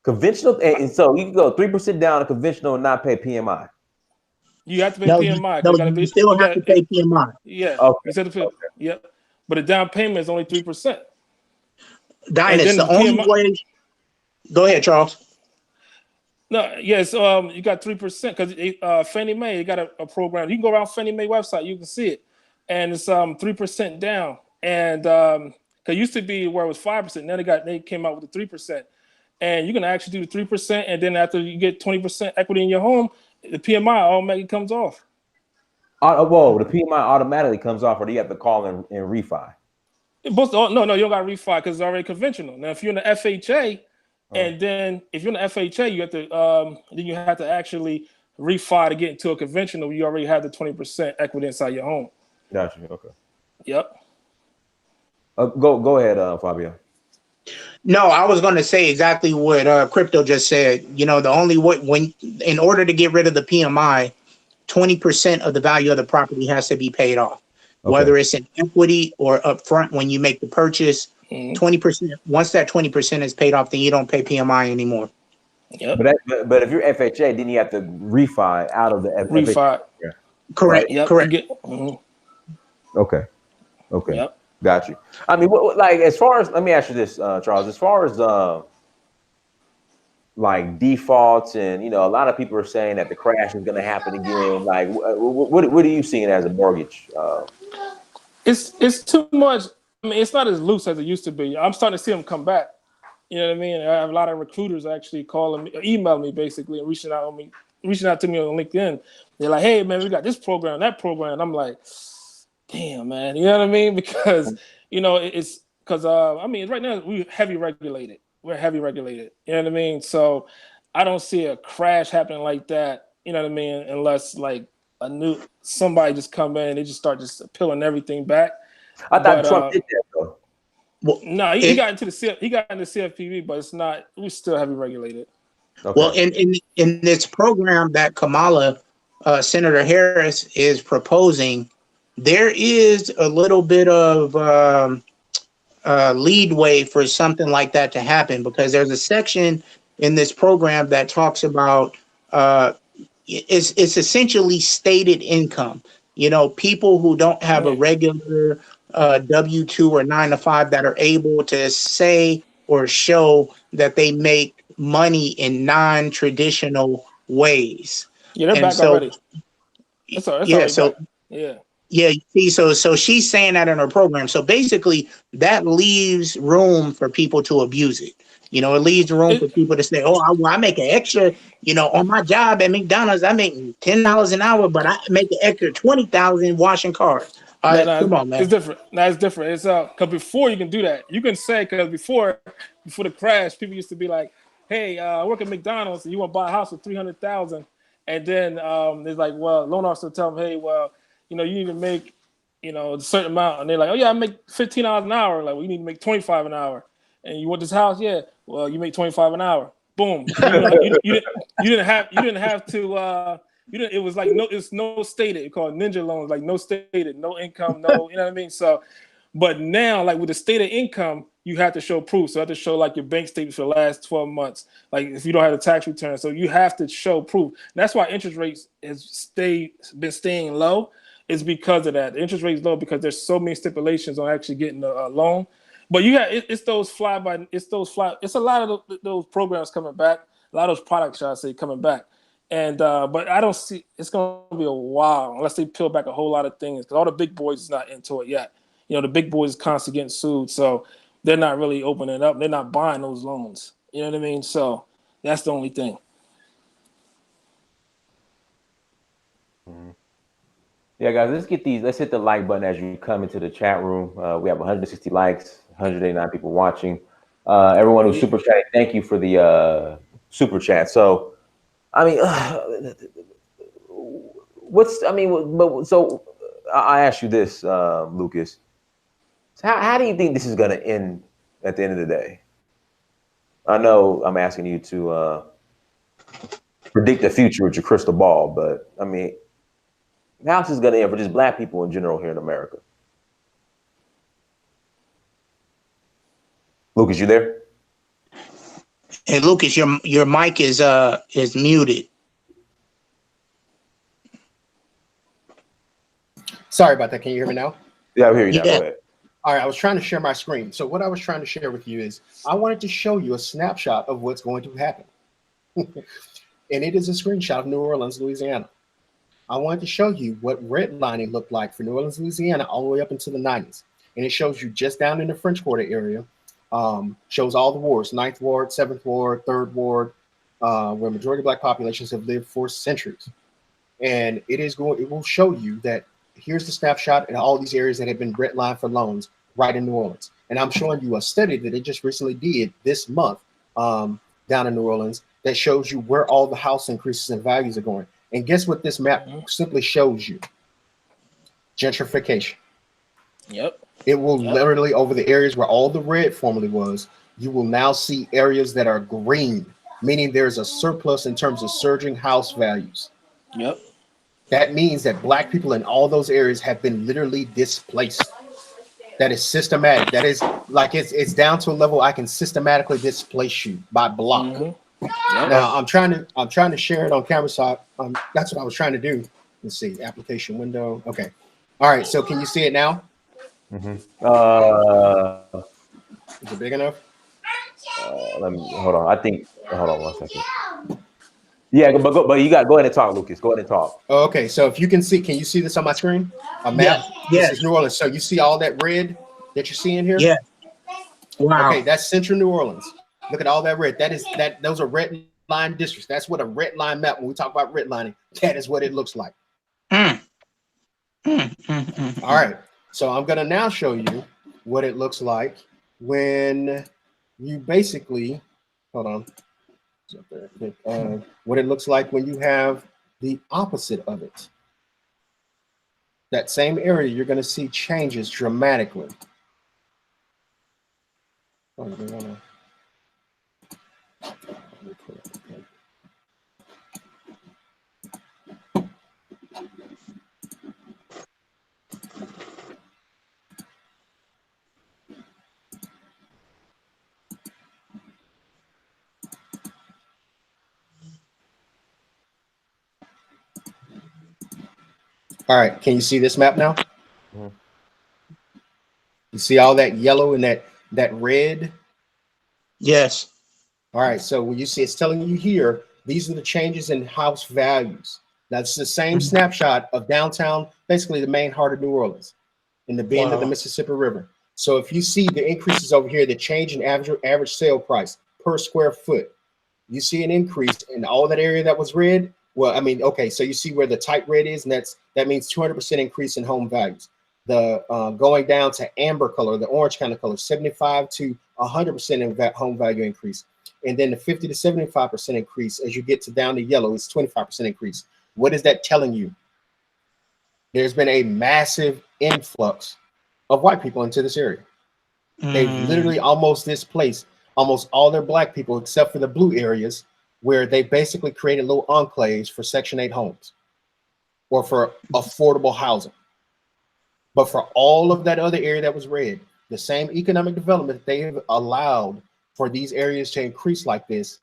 Conventional, and so you can go 3% down a conventional and not pay PMI. You have to pay PMI. You still have to pay PMI. Yeah. Okay. You said okay. Yep. But the down payment is only 3%. Dynasty, the only way. Go ahead, Charles. No, yes. You got 3% because Fannie Mae, they got a program. You can go around Fannie Mae website, you can see it, and it's 3% down. And because it used to be where it was 5%, now they came out with the 3%, and you can actually do the 3%, and then after you get 20% equity in your home, the PMI automatically comes off. Whoa, the PMI automatically comes off, or do you have to call and refi? No, you don't got to refi because it's already conventional. Now, if you're in the FHA, and then if you're in the FHA, you have to then you have to actually refi to get into a conventional. You already have the 20% equity inside your home. Gotcha. Okay. Yep. Go ahead, Fabian. No, I was going to say exactly what Crypto just said. The only way in order to get rid of the PMI, 20% of the value of the property has to be paid off, whether it's in equity or upfront when you make the purchase. 20%. Once that 20% is paid off, then you don't pay PMI anymore. Yep. But if you're FHA, then you have to refi out of the refi. FHA. Correct. Right? Yep. Correct. Okay. Yep. Got you. I mean, like as far as, let me ask you this, Charles. As far as like defaults, and a lot of people are saying that the crash is going to happen again. Like, what are you seeing as a mortgage? It's too much. I mean, it's not as loose as it used to be. I'm starting to see them come back. You know what I mean? I have a lot of recruiters actually calling me, emailing me basically, and reaching out to me on LinkedIn. They're like, "Hey, man, we got this program, that program." And I'm like, "Damn, man," you know what I mean? Because it's because I mean, right now we're heavy regulated. We're heavy regulated. You know what I mean? So I don't see a crash happening like that. You know what I mean? Unless like somebody just come in and they just start peeling everything back. I thought Trump did that though. Well, no, he got into the CFPB, but it's not. We're still heavy regulated. Okay. Well, in this program that Kamala, Senator Harris is proposing, there is a little bit of leadway for something like that to happen, because there's a section in this program that talks about it's essentially stated income. People who don't have a regular W-2 or 9-to-5 that are able to say or show that they make money in non-traditional ways. Yeah, they're back already. Yeah, you see, so she's saying that in her program. So basically, that leaves room for people to abuse it. It leaves room for people to say, "Oh, I make an extra. On my job at McDonald's, I make $10 an hour, but I make an extra $20,000 washing cars." Come on, man. It's different. It's different. It's because before you can do that, you can say, because before the crash, people used to be like, "Hey, I work at McDonald's, and you want to buy a house for $300,000," and then there's like, well, loan officer tell them, "Hey, well, you need to make, a certain amount," and they're like, "Oh yeah, I make $15 an hour." Like, well, you need to make $25 an hour. And you want this house? Yeah. Well, you make 25 an hour. Boom. You didn't have to. It was like it's no stated. It's called ninja loans, like no stated, no income, no. You know what I mean? So, but now, like with the stated income, you have to show proof. So you have to show like your bank statement for the last 12 months. Like if you don't have a tax return, so you have to show proof. And that's why interest rates has been staying low. Is because of that. The interest rate is low because there's so many stipulations on actually getting a loan. But you got it's a lot of those programs coming back, a lot of those products, I say, coming back. And but I don't see it's gonna be a while unless they peel back a whole lot of things because all the big boys is not into it yet. You know, the big boys is constantly getting sued, so they're not really opening it up. They're not buying those loans. You know what I mean? So that's the only thing. Yeah, guys, let's hit the like button as you come into the chat room. We have 160 likes, 189 people watching. Everyone who's super chatting, thank you for the super chat. So, I mean, so I ask you this, Lucas. So how do you think this is going to end at the end of the day? I know I'm asking you to predict the future with your crystal ball, but I mean, how is this going to end for just Black people in general here in America? Lucas, you there? Hey, Lucas, your mic is muted. Sorry about that. Can you hear me now? Yeah, I hear you now. Yeah. Go ahead. All right, I was trying to share my screen. So what I was trying to share with you is I wanted to show you a snapshot of what's going to happen. And it is a screenshot of New Orleans, Louisiana. I wanted to show you what redlining looked like for New Orleans, Louisiana, all the way up into the 90s. And it shows you just down in the French Quarter area, shows all the wards, 9th Ward, 7th Ward, 3rd Ward, where majority Black populations have lived for centuries. And it will show you that here's the snapshot in all these areas that have been redlined for loans right in New Orleans. And I'm showing you a study that they just recently did this month down in New Orleans that shows you where all the house increases in values are going. And guess what this map simply shows you? Gentrification. Yep. It will literally, over the areas where all the red formerly was, you will now see areas that are green, meaning there's a surplus in terms of surging house values. Yep. That means that Black people in all those areas have been literally displaced. That is systematic. That is like it's down to a level I can systematically displace you by block. Yep. Now I'm trying to share it on camera, so that's what I was trying to do. Let's see, application window. Okay, all right. So can you see it now? Is it big enough? Let me hold on. Hold on 1 second. Yeah, but you got to go ahead and talk, Lucas. Go ahead and talk. Oh, okay, so if you can you see this on my screen? A map. Yeah. This is New Orleans. So you see all that red that you're seeing here? Yeah. Wow. Okay, that's central New Orleans. Look at all that red. Those are red line districts. That's what a red line map. When we talk about redlining, that is what it looks like. All right. So I'm gonna now show you what it looks like when you basically hold on. What it looks like when you have the opposite of it. That same area, you're going to see changes dramatically. All right, can you see this map now? Mm-hmm. You see all that yellow and that red? Yes. All right, so when you see it's telling you here, these are the changes in house values. That's the same snapshot of downtown, basically the main heart of New Orleans, in the bend of the Mississippi River. So if you see the increases over here, the change in average sale price per square foot, you see an increase in all that area that was red. Well, I mean, okay, so you see where the tight red is, and that means 200% increase in home values. The going down to amber color, the orange kind of color, 75 to 100% in home value increase. And then the 50 to 75% increase as you get to down to yellow is 25% increase. What is that telling you? There's been a massive influx of white people into this area. They've literally almost displaced almost all their black people except for the blue areas, where they basically created little enclaves for Section 8 homes or for affordable housing. But for all of that other area that was red, the same economic development that they have allowed for these areas to increase like this,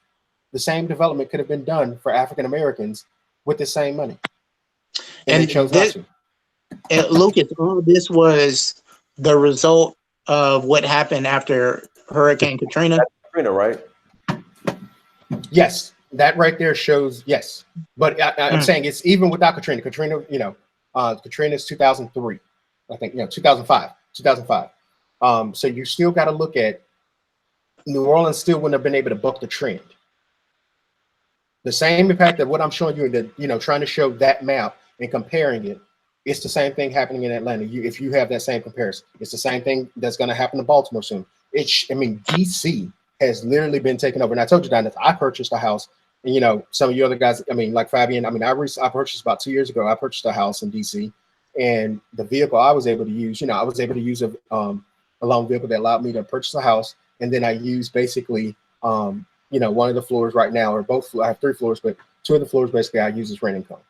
the same development could have been done for African Americans with the same money. And they chose not to. And Lucas, all this was the result of what happened after Hurricane Katrina. That's Katrina, right? Yes, that right there shows yes. But I'm saying it's even without Katrina. Katrina, Katrina's 2003, I think, 2005. So you still got to look at New Orleans still wouldn't have been able to buck the trend. The same impact of what I'm showing you, that trying to show that map and comparing it, it's the same thing happening in Atlanta. If you have that same comparison, it's the same thing that's going to happen to Baltimore soon. DC has literally been taken over. And I told you, Don, that I purchased a house, and some of you other guys, like Fabian, I purchased about 2 years ago. I purchased a house in DC, and the vehicle I was able to use, I was able to use a loan vehicle that allowed me to purchase a house, and then I used basically, one of the floors right now, or both. I have 3 floors, but 2 of the floors basically I use as rent income.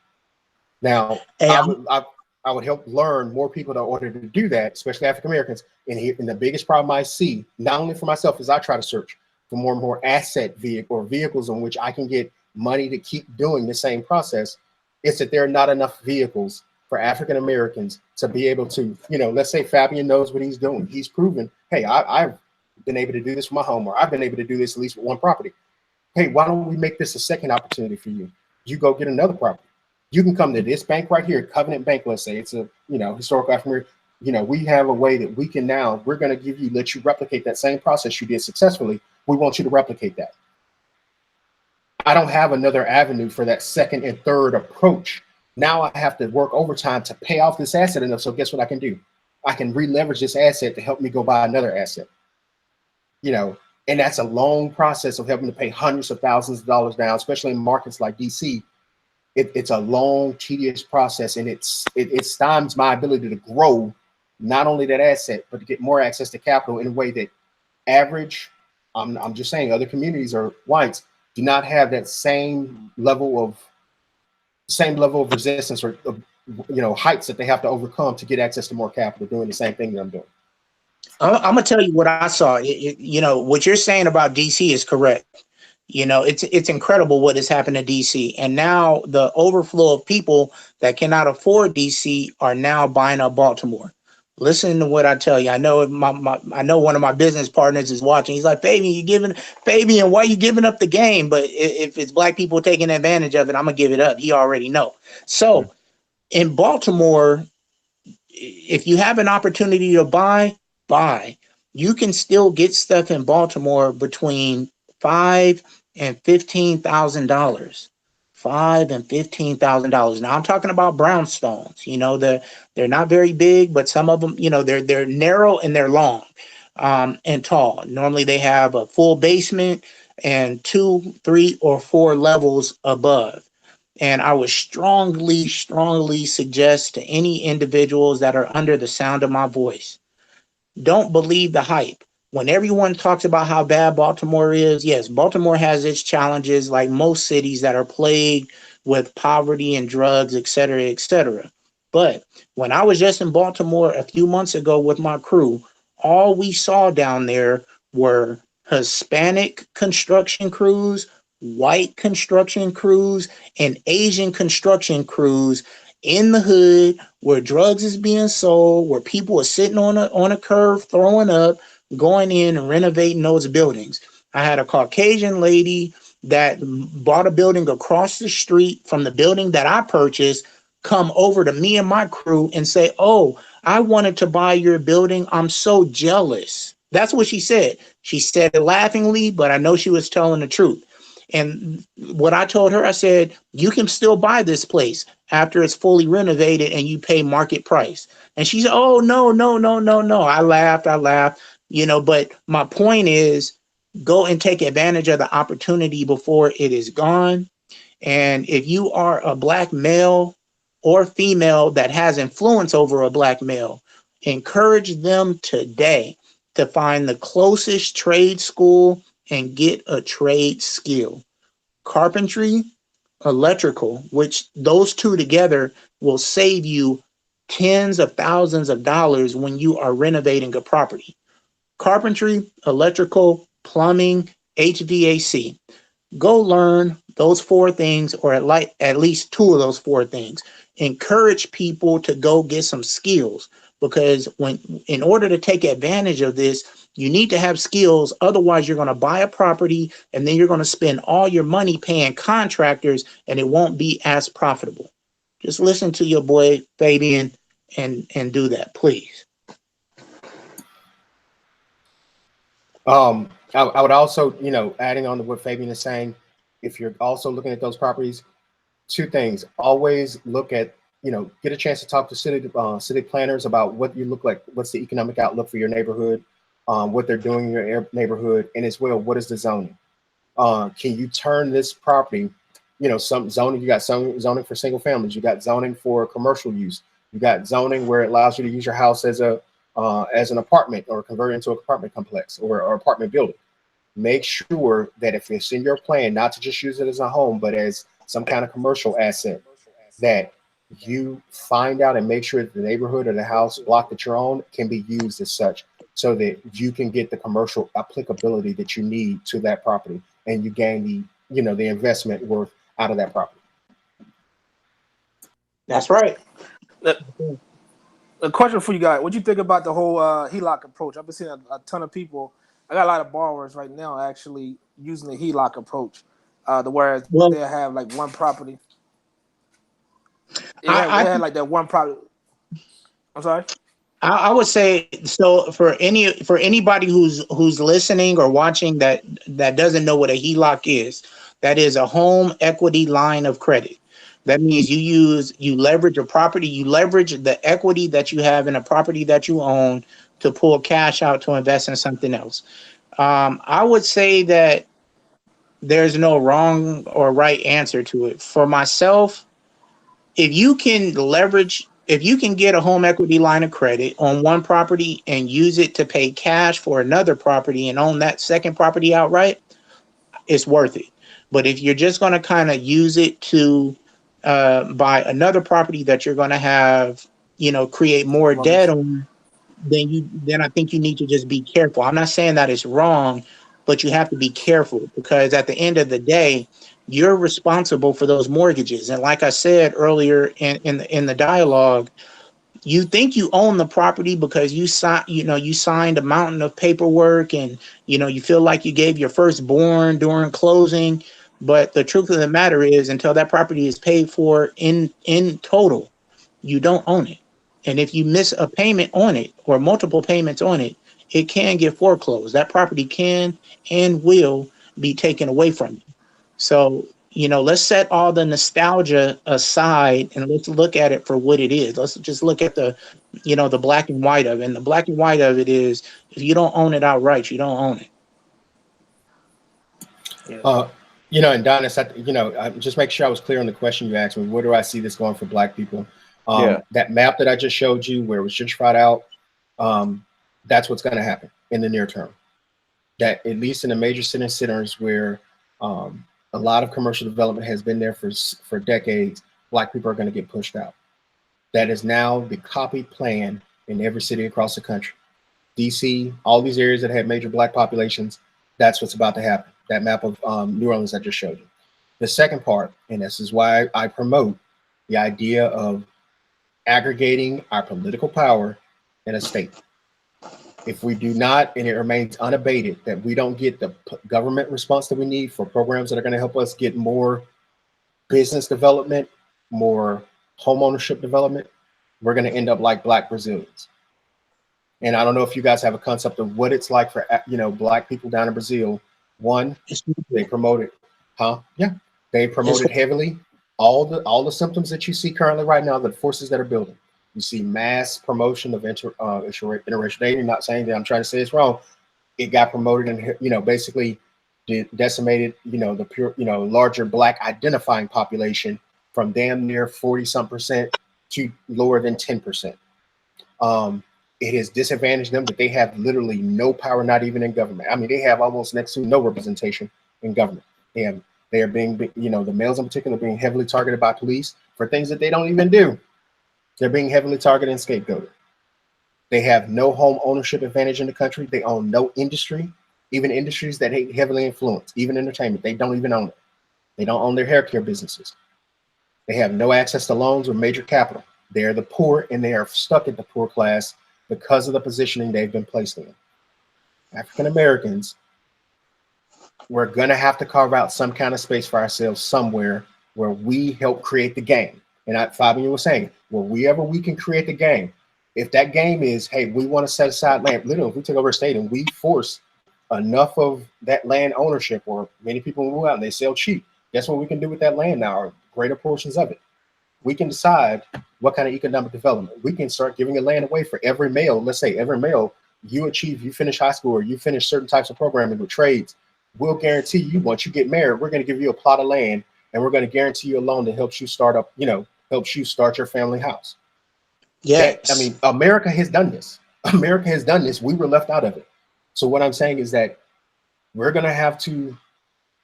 Now, I would help learn more people in order to do that, especially African Americans. And the biggest problem I see, not only for myself, is I try to search for more and more vehicles on which I can get money to keep doing the same process. It's that there are not enough vehicles for African Americans to be able to, let's say Fabian knows what he's doing. He's proven, hey, I've been able to do this for my home, or I've been able to do this at least with one property. Hey, why don't we make this a second opportunity for you? You go get another property. You can come to this bank right here, Covenant Bank, let's say. It's a, historical African, we have a way that we can now, we're going to let you replicate that same process you did successfully. We want you to replicate that. I don't have another avenue for that second and third approach. Now I have to work overtime to pay off this asset enough. So guess what I can do? I can re-leverage this asset to help me go buy another asset. And that's a long process of helping to pay hundreds of thousands of dollars down, especially in markets like DC. It's a long, tedious process, and it stymies my ability to grow not only that asset, but to get more access to capital in a way that average, I'm just saying, other communities or whites do not have that same level of resistance or heights that they have to overcome to get access to more capital doing the same thing that I'm doing. I'm gonna tell you what I saw. What you're saying about DC is correct. It's incredible what has happened to DC, and now the overflow of people that cannot afford DC are now buying up Baltimore. Listen to what I tell you. I know I know one of my business partners is watching. He's like, Fabian, why are you giving up the game? But if it's black people taking advantage of it, I'm gonna give it up. He already know. So in Baltimore, if you have an opportunity to buy. You can still get stuff in Baltimore between $5,000 and $15,000. $5,000 and $15,000. Now I'm talking about brownstones. They're not very big, but some of them, they're narrow and they're long and tall. Normally they have a full basement and 2, 3, or 4 levels above. And I would strongly suggest to any individuals that are under the sound of my voice, don't believe the hype. When everyone talks about how bad Baltimore is, yes, Baltimore has its challenges like most cities that are plagued with poverty and drugs, et cetera, et cetera. But when I was just in Baltimore a few months ago with my crew, all we saw down there were Hispanic construction crews, white construction crews, and Asian construction crews in the hood where drugs is being sold, where people are sitting on a curve, throwing up, going in and renovating those buildings. I had a Caucasian lady that bought a building across the street from the building that I purchased come over to me and my crew and say, "Oh, I wanted to buy your building. I'm so jealous." That's what she said. She said it laughingly, but I know she was telling the truth. And what I told her, I said, you can still buy this place after it's fully renovated and you pay market price. And she said, "Oh, no. I laughed, but my point is, go and take advantage of the opportunity before it is gone. And if you are a black male or female that has influence over a black male, encourage them today. to find the closest trade school and get a trade skill. Carpentry, electrical, which those two together will save you tens of thousands of dollars when you are renovating a property. Carpentry, electrical, plumbing, HVAC. Go learn those four things, or at least two of those four things. Encourage people to go get some skills, because in order to take advantage of this, you need to have skills. Otherwise, you're going to buy a property and then you're going to spend all your money paying contractors, and it won't be as profitable. Just listen to your boy Fabian and do that, please. I would also, adding on to what Fabian is saying, if you're also looking at those properties, two things: always look at, get a chance to talk to city planners about what you look like, what's the economic outlook for your neighborhood, what they're doing in your neighborhood, and as well, what is the zoning? Can you turn this property, some zoning, you got some zoning for single families, you got zoning for commercial use, you got zoning where it allows you to use your house as an apartment, or convert it into an apartment complex or apartment building. Make sure that if it's in your plan, not to just use it as a home, but as some kind of commercial asset, that you find out and make sure that the neighborhood or the house block that you're on can be used as such, so that you can get the commercial applicability that you need to that property, and you gain the investment worth out of that property. That's right. A question for you guys: what do you think about the whole HELOC approach? I've been seeing a ton of people. I got a lot of borrowers right now actually using the HELOC approach, whereas they have like one property. They had like that one property. I'm sorry. I would say, so for anybody who's listening or watching that doesn't know what a HELOC is, that is a home equity line of credit. That means you leverage a property, you leverage the equity that you have in a property that you own to pull cash out to invest in something else. I would say that there's no wrong or right answer to it. For myself, if you can get a home equity line of credit on one property and use it to pay cash for another property and own that second property outright, it's worth it. But if you're just going to kind of use it to buy another property that you're going to have, create more debt on, then I think you need to just be careful. I'm not saying that it's wrong, but you have to be careful, because at the end of the day, you're responsible for those mortgages. And like I said earlier in the dialogue, you think you own the property because you signed a mountain of paperwork, and you feel like you gave your firstborn during closing. But the truth of the matter is, until that property is paid for in total, you don't own it. And if you miss a payment on it or multiple payments on it, it can get foreclosed. That property can and will be taken away from you. So, let's set all the nostalgia aside and let's look at it for what it is. Let's just look at the black and white of it. And the black and white of it is, if you don't own it outright, you don't own it. And Donis, I just make sure I was clear on the question you asked me. Where do I see this going for Black people? That map that I just showed you, where it was gentrified out, that's what's going to happen in the near term. That at least in the major centers where a lot of commercial development has been there for decades, Black people are going to get pushed out. That is now the copied plan in every city across the country. DC, all these areas that have major Black populations, that's what's about to happen. That map of New Orleans I just showed you. The second part, and this is why I promote the idea of aggregating our political power in a state. If we do not, and it remains unabated, that we don't get the government response that we need for programs that are going to help us get more business development, more home ownership development, we're going to end up like Black Brazilians. And I don't know if you guys have a concept of what it's like for Black people down in Brazil. One, they promoted, they promoted heavily all the symptoms that you see currently right now, the forces that are building. You see mass promotion of interracial dating. Not saying that I'm trying to say it's wrong. It got promoted and basically decimated the pure larger Black identifying population from damn near 40-some% to lower than 10%. it has disadvantaged them that they have literally no power, not even in government. I mean, they have almost next to no representation in government. They are being, you know, the males in particular, being heavily targeted by police for things that they don't even do. They're being heavily targeted and scapegoated. They have no home ownership advantage in the country. They own no industry, even industries that heavily influence, even entertainment. They don't even own it. They don't own their hair care businesses. They have no access to loans or major capital. They're the poor, and they are stuck at the poor class because of the positioning they've been placed in. African Americans, we're going to have to carve out some kind of space for ourselves somewhere where we help create the game. And Fabian was saying, well, wherever we can create the game, if that game is, hey, we want to set aside land, literally, if we take over a state and we force enough of that land ownership, or many people move out and they sell cheap, guess what we can do with that land now, or greater portions of it? We can decide what kind of economic development. We can start giving a land away for every male. Let's say every male, you finish high school or you finish certain types of programming with trades, we'll guarantee you, once you get married, we're going to give you a plot of land, and we're going to guarantee you a loan that helps you start up, you know, helps you start your family house. Yes. I mean, America has done this. America has done this. We were left out of it. So what I'm saying is that we're going to have to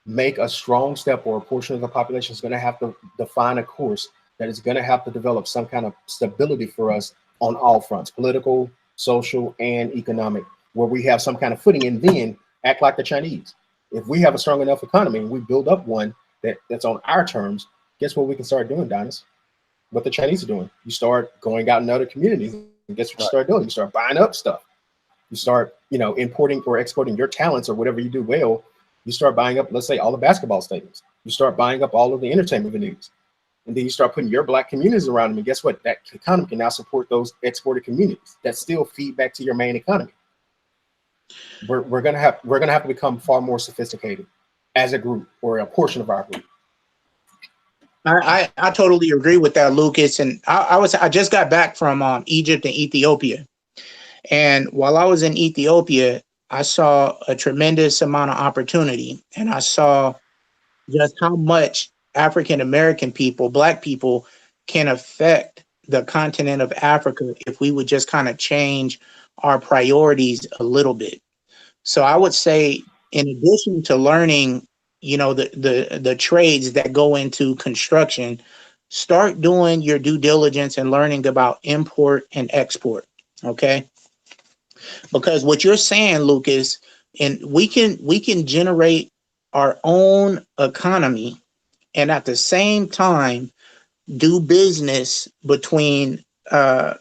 make a strong step, or a portion of the population is going to have to define a course that is going to have to develop some kind of stability for us on all fronts, political, social, and economic, where we have some kind of footing, and then act like the Chinese. If we have a strong enough economy and we build up one that's on our terms, guess what we can start doing, Donis? What the Chinese are doing. You start going out in other communities, and guess what you start doing? You start buying up stuff. You start, you know, importing or exporting your talents or whatever you do well. You start buying up, let's say, all the basketball stadiums. You start buying up all of the entertainment venues. And then you start putting your Black communities around them. And guess what? That economy can now support those exported communities that still feed back to your main economy. We're gonna have to become far more sophisticated as a group, or a portion of our group. I totally agree with that, Lucas. And I just got back from Egypt and Ethiopia. And while I was in Ethiopia, I saw a tremendous amount of opportunity, and I saw just how much African American people, Black people, can affect the continent of Africa if we would just kind of change our priorities a little bit. So I would say, in addition to learning, you know, the trades that go into construction, start doing your due diligence and learning about import and export. Okay. Because what you're saying, Lucas, and we can generate our own economy, and at the same time do business between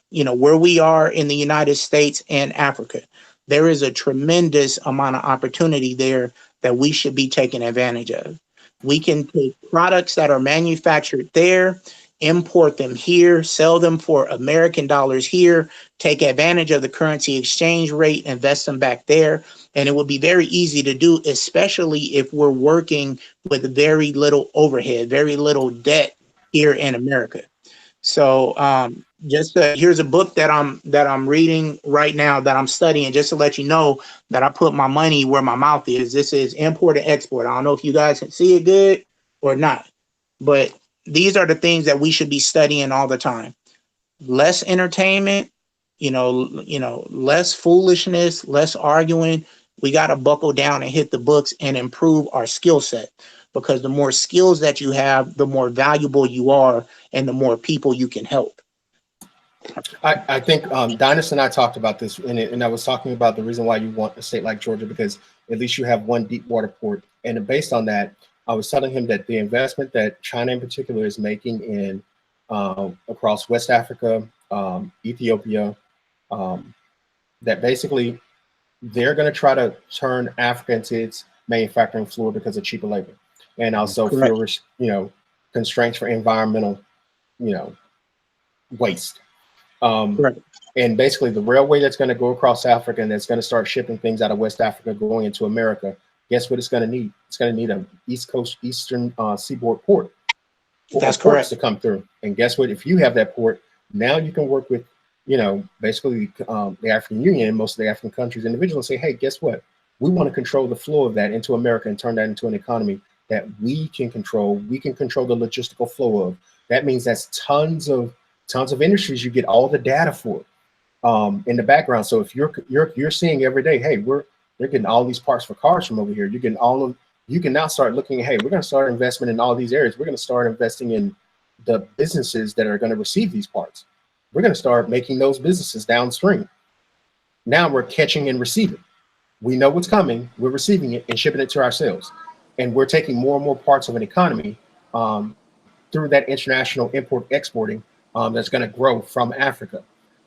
you know, where we are in the United States and Africa. There is a tremendous amount of opportunity there that we should be taking advantage of. We can take products that are manufactured there, import them here, sell them for American dollars here, take advantage of the currency exchange rate, invest them back there. And it would be very easy to do, especially if we're working with very little overhead, very little debt here in America. So here's a book that I'm reading right now, that I'm studying, just to let you know that I put my money where my mouth is. This is Import and Export. I don't know if you guys can see it good or not, but these are the things that we should be studying all the time. Less entertainment, you know, less foolishness, less arguing. We got to buckle down and hit the books and improve our skill set, because the more skills that you have, the more valuable you are, and the more people you can help. I think Dinas and I talked about this, and I was talking about the reason why you want a state like Georgia, because at least you have one deep water port. And based on that, I was telling him that the investment that China in particular is making in across West Africa, Ethiopia, that basically they're going to try to turn Africa into its manufacturing floor because of cheaper labor, and also fewer, you know, constraints for environmental, you know, waste. And basically the railway that's going to go across Africa and that's going to start shipping things out of West Africa going into America, guess what it's going to need? It's going to need an eastern seaboard port. That's correct. To come through. And guess what? If you have that port, now you can work with, you know, basically the African Union and most of the African countries individually, say, hey, guess what? We want to control the flow of that into America and turn that into an economy that we can control. We can control the logistical flow of. That means that's tons of industries you get all the data for. in the background. So if you're seeing every day, hey, they're getting all these parts for cars from over here. You're getting all of, you can now start looking at, hey, we're going to start investment in all these areas. We're going to start investing in the businesses that are going to receive these parts. We're going to start making those businesses downstream. Now we're catching and receiving. We know what's coming. We're receiving it and shipping it to ourselves. And we're taking more and more parts of an economy through that international import exporting that's going to grow from Africa.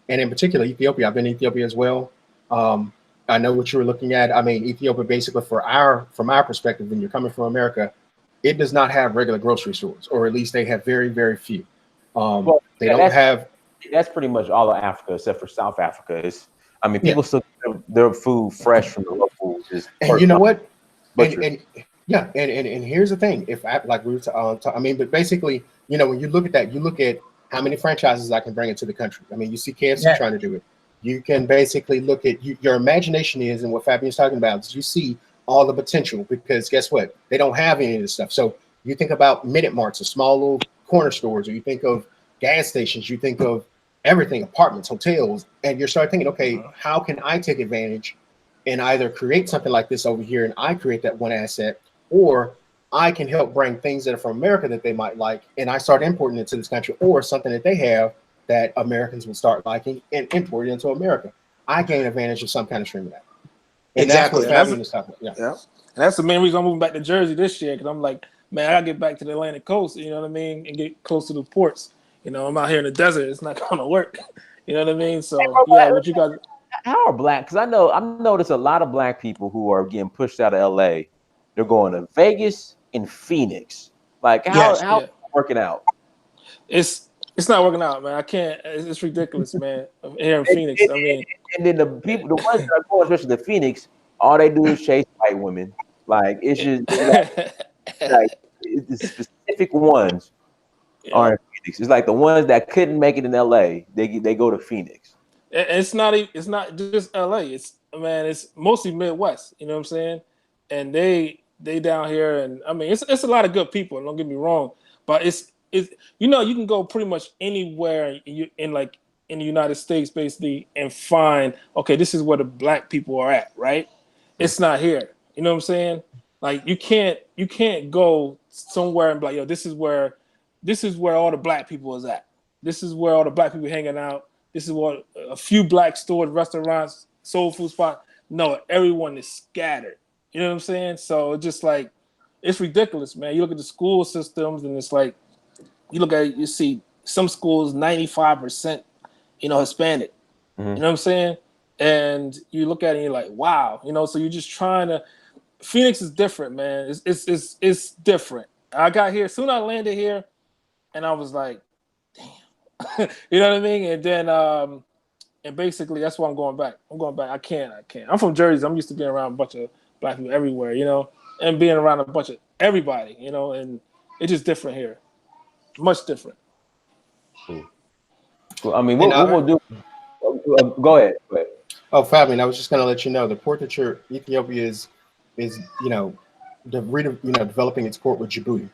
And in particular, Ethiopia. I've been in Ethiopia as well. I know what you were looking at. I mean, Ethiopia, basically, from our perspective, when you're coming from America, it does not have regular grocery stores, or at least they have very, very few. Well, They don't have. That's pretty much all of Africa except for South Africa. I mean, people still get their food fresh from the locals. And you know what? And here's the thing. If I, like we were, I mean, but basically, you know, when you look at that, you look at how many franchises I can bring into the country. I mean, you see KFC trying to do it. You can basically look at your imagination is, and what Fabian's talking about is you see all the potential, because guess what? They don't have any of this stuff. So you think about Minute Marts or small little corner stores, or you think of gas stations, you think of everything, apartments, hotels, and you're starting thinking, okay, how can I take advantage and either create something like this over here and I create that one asset, or I can help bring things that are from America that they might like and I start importing it to this country, or something that they have that Americans will start liking and import it into America. I gain advantage of some kind of stream of that. And Exactly. That's what Fabian is talking about. Yeah. And that's the main reason I'm moving back to Jersey this year, because I'm like, man, I gotta get back to the Atlantic coast, you know what I mean, and get close to the ports. You know, I'm out here in the desert. It's not gonna work. You know what I mean? So yeah, what you guys? How are black? Because I've noticed a lot of black people who are getting pushed out of LA. They're going to Vegas and Phoenix. Like how is it working out? It's not working out, man. I can't. It's ridiculous, man. Here in Phoenix, I mean, and then the ones that are going, especially the Phoenix, all they do is chase white women. Like it's just like the specific ones are in Phoenix. It's like the ones that couldn't make it in LA, they go to Phoenix. It's not just LA. It's mostly Midwest. You know what I'm saying? And they down here, and I mean, it's a lot of good people. Don't get me wrong, but it's you know, you can go pretty much anywhere in the United States basically and find, okay, this is where the black people are at, right? It's not here. You know what I'm saying? Like you can't go somewhere and be like, yo, this is where all the black people is at. This is where all the black people hanging out. This is what a few black stores, restaurants, soul food spot. No, everyone is scattered. You know what I'm saying? So it's just like, it's ridiculous, man. You look at the school systems and it's like, you see some schools 95%, Hispanic. Mm-hmm. You know what I'm saying? And you look at it and you're like, wow, so you're just trying to. Phoenix is different, man. It's different. I got here soon. I landed here, and I was like, damn, you know what I mean? And then, and basically that's why I'm going back. I can't. I'm from Jersey. I'm used to being around a bunch of black people everywhere, and being around a bunch of everybody, and it's just different here. Much different. Well, I mean, what we'll do? Go ahead. Oh, Fabian, I was just going to let you know the port that Ethiopia is developing its port with Djibouti.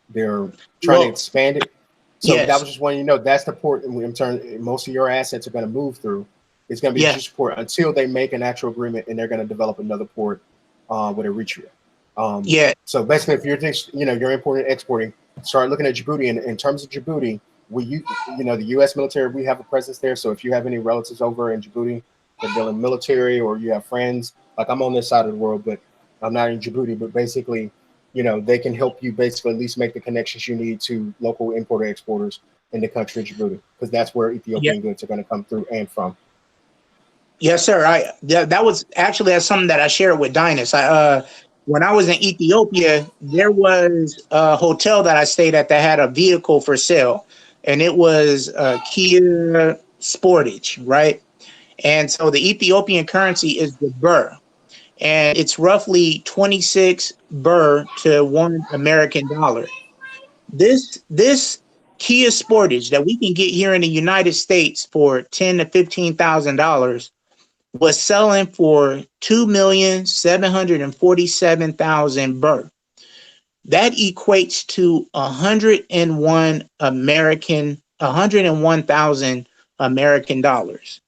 They're trying to expand it. So that was just one. That's the port in turn. Most of your assets are going to move through. It's going to be just port until they make an actual agreement, and they're going to develop another port with Eritrea. So basically, if you're importing and exporting, start looking at Djibouti. And in terms of Djibouti, the U.S. military, we have a presence there. So if you have any relatives over in Djibouti that deal in military, or you have friends, like I'm on this side of the world, but I'm not in Djibouti. But basically, they can help you basically at least make the connections you need to local importer exporters in the country of Djibouti, because that's where Ethiopian goods are going to come through and from. Yes, sir. That was actually something that I shared with Dynas. When I was in Ethiopia, there was a hotel that I stayed at that had a vehicle for sale, and it was a Kia Sportage, right? And so the Ethiopian currency is the birr, and it's roughly 26 birr to $1 American. This Kia Sportage that we can get here in the United States for $10,000 to $15,000 was selling for 2,747,000 birr. That equates to 101,000 American dollars,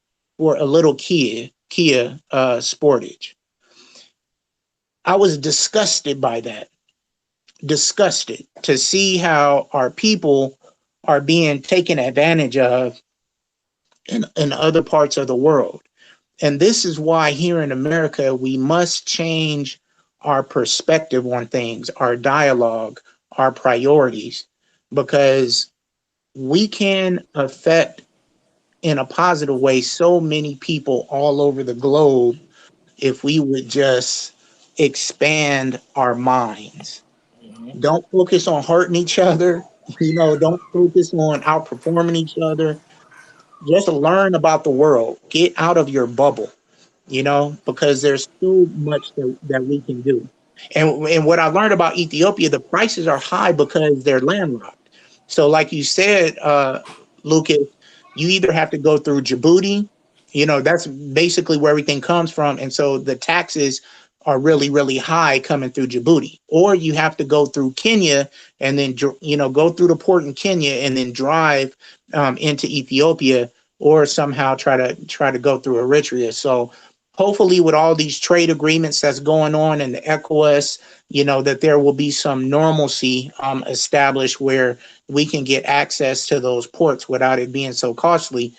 for a little Kia Sportage. I was disgusted by that. Disgusted to see how our people are being taken advantage of in other parts of the world. And this is why here in America, we must change our perspective on things, our dialogue, our priorities, because we can affect in a positive way so many people all over the globe if we would just expand our minds. Don't focus on hurting each other. Don't focus on outperforming each other. Just learn about the world. Get out of your bubble, because there's so much that we can do. And what I learned about Ethiopia, the prices are high because they're landlocked. So like you said, Lucas, you either have to go through Djibouti, that's basically where everything comes from. And so the taxes are really, really high coming through Djibouti. Or you have to go through Kenya and then, go through the port in Kenya and then drive into Ethiopia, or somehow try to go through Eritrea. So hopefully with all these trade agreements that's going on in the ECOWAS, that there will be some normalcy established where we can get access to those ports without it being so costly,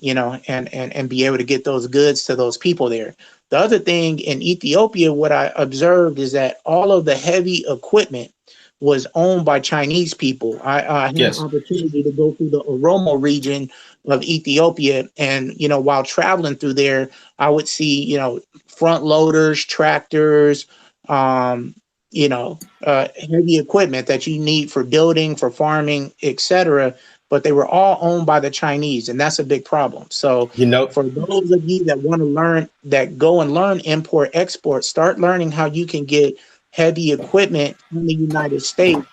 and be able to get those goods to those people there. The other thing in Ethiopia, what I observed is that all of the heavy equipment was owned by Chinese people. I had an opportunity to go through the Oromo region of Ethiopia, and while traveling through there, I would see front loaders, tractors, heavy equipment that you need for building, for farming, etc. But they were all owned by the Chinese, and that's a big problem. So, for those of you that want to learn, that go and learn import export, start learning how you can get heavy equipment in the United States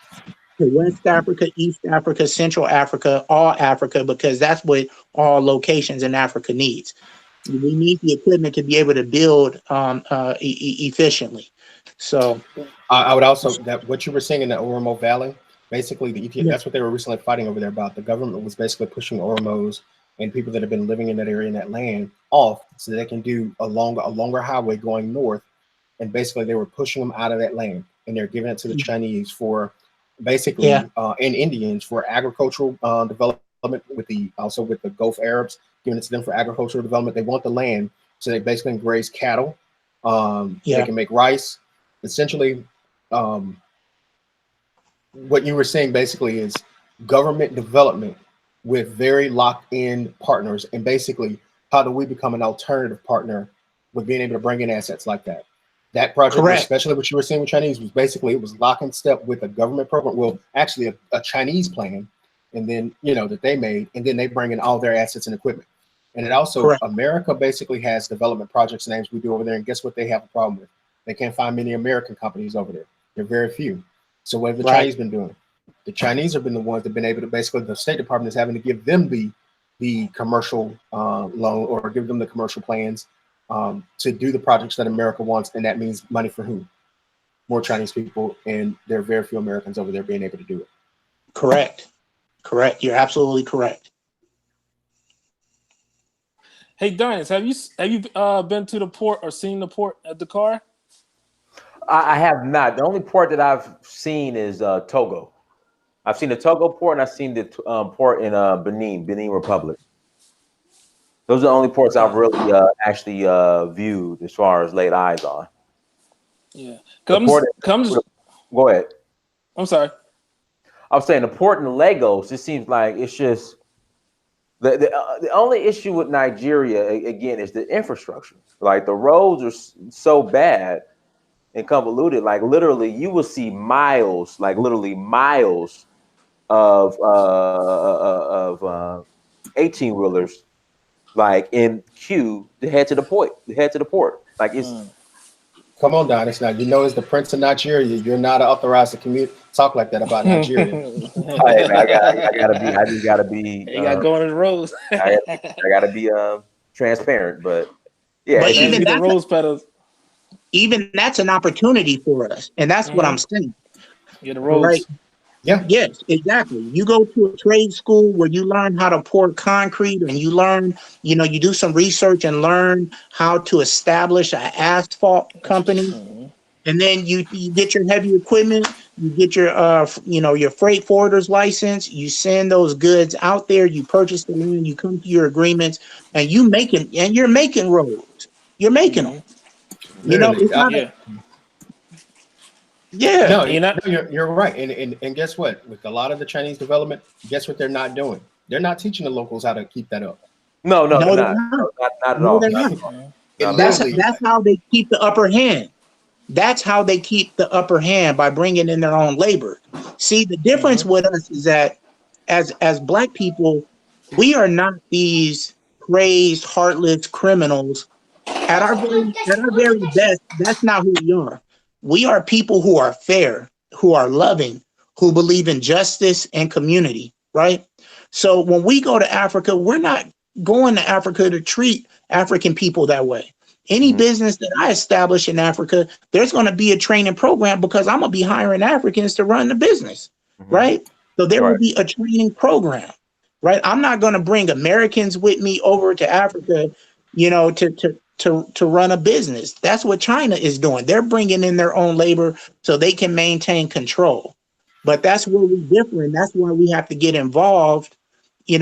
to West Africa, East Africa, Central Africa, all Africa, because that's what all locations in Africa needs. We need the equipment to be able to build efficiently. So I would also, that what you were saying in the Oromo Valley, basically that's what they were recently fighting over there about. The government was basically pushing Oromos and people that have been living in that area, in that land, off so they can do a longer highway going north. And basically they were pushing them out of that land, and they're giving it to the Chinese for basically and Indians for agricultural development, with the Gulf Arabs, giving it to them for agricultural development. They want the land so they basically can graze cattle. They can make rice. Essentially, what you were saying basically is government development with very locked in partners. And basically, how do we become an alternative partner with being able to bring in assets like that? That project, especially what you were saying with Chinese, was basically, it was lock in step with a government program. Well, actually a Chinese plan, and then, that they made, and then they bring in all their assets and equipment. And it also, America basically has development projects and names we do over there. And guess what they have a problem with? They can't find many American companies over there. There are very few. So what have the Chinese been doing? The Chinese have been the ones that have been able to, basically the State Department is having to give them the commercial loan, or give them the commercial plans to do the projects that America wants. And that means money for who? More Chinese people. And there are very few Americans over there being able to do it. Correct. You're absolutely correct. Hey, Dinas, have you been to the port or seen the port at Dakar? I have not. The only port that I've seen is Togo. I've seen the Togo port, and I've seen the port in Benin Republic. Those are the only ports I've really actually viewed as far as laid eyes on. Yeah. Go ahead. I'm sorry. I was saying the port in Lagos, it seems like it's just the only issue with Nigeria, again, is the infrastructure. Like, the roads are so bad and convoluted. Like, literally, you will see miles, like literally miles of 18-wheelers, like in queue to head to the port. Like, it's. Come on, Donis. Now, as the Prince of Nigeria, you're not authorized to talk like that about Nigeria. I just gotta be. You gotta go on the roads. I gotta be transparent, but yeah. But even the rose petals. Even that's an opportunity for us, and that's what I'm saying. Yeah, the roads. Yeah. Yes, exactly. You go to a trade school where you learn how to pour concrete and you learn, you do some research and learn how to establish an asphalt company. And then you get your heavy equipment, you get your your freight forwarder's license, you send those goods out there, you purchase the land, you come to your agreements, and you're making roads. You're making them. Literally. It's not yeah. No, You're not. you're right. And guess what? With a lot of the Chinese development, guess what they're not doing? They're not teaching the locals how to keep that up. No, no, they're No, they're not. not. No, not at No, all. they're Not not. at all. It Not at all. literally, That's how they keep the upper hand. That's how they keep the upper hand, by bringing in their own labor. See, the difference with us is that as Black people, we are not these crazed, heartless criminals. At our very best, that's not who we are. We are people who are fair, who are loving, who believe in justice and community, right? So when we go to Africa, we're not going to Africa to treat African people that way. Any business that I establish in Africa, there's going to be a training program, because I'm going to be hiring Africans to run the business, right? So there will be a training program, right? I'm not going to bring Americans with me over to Africa, to run a business. That's what China is doing. They're bringing in their own labor so they can maintain control. But that's where we differ, and that's why we have to get involved,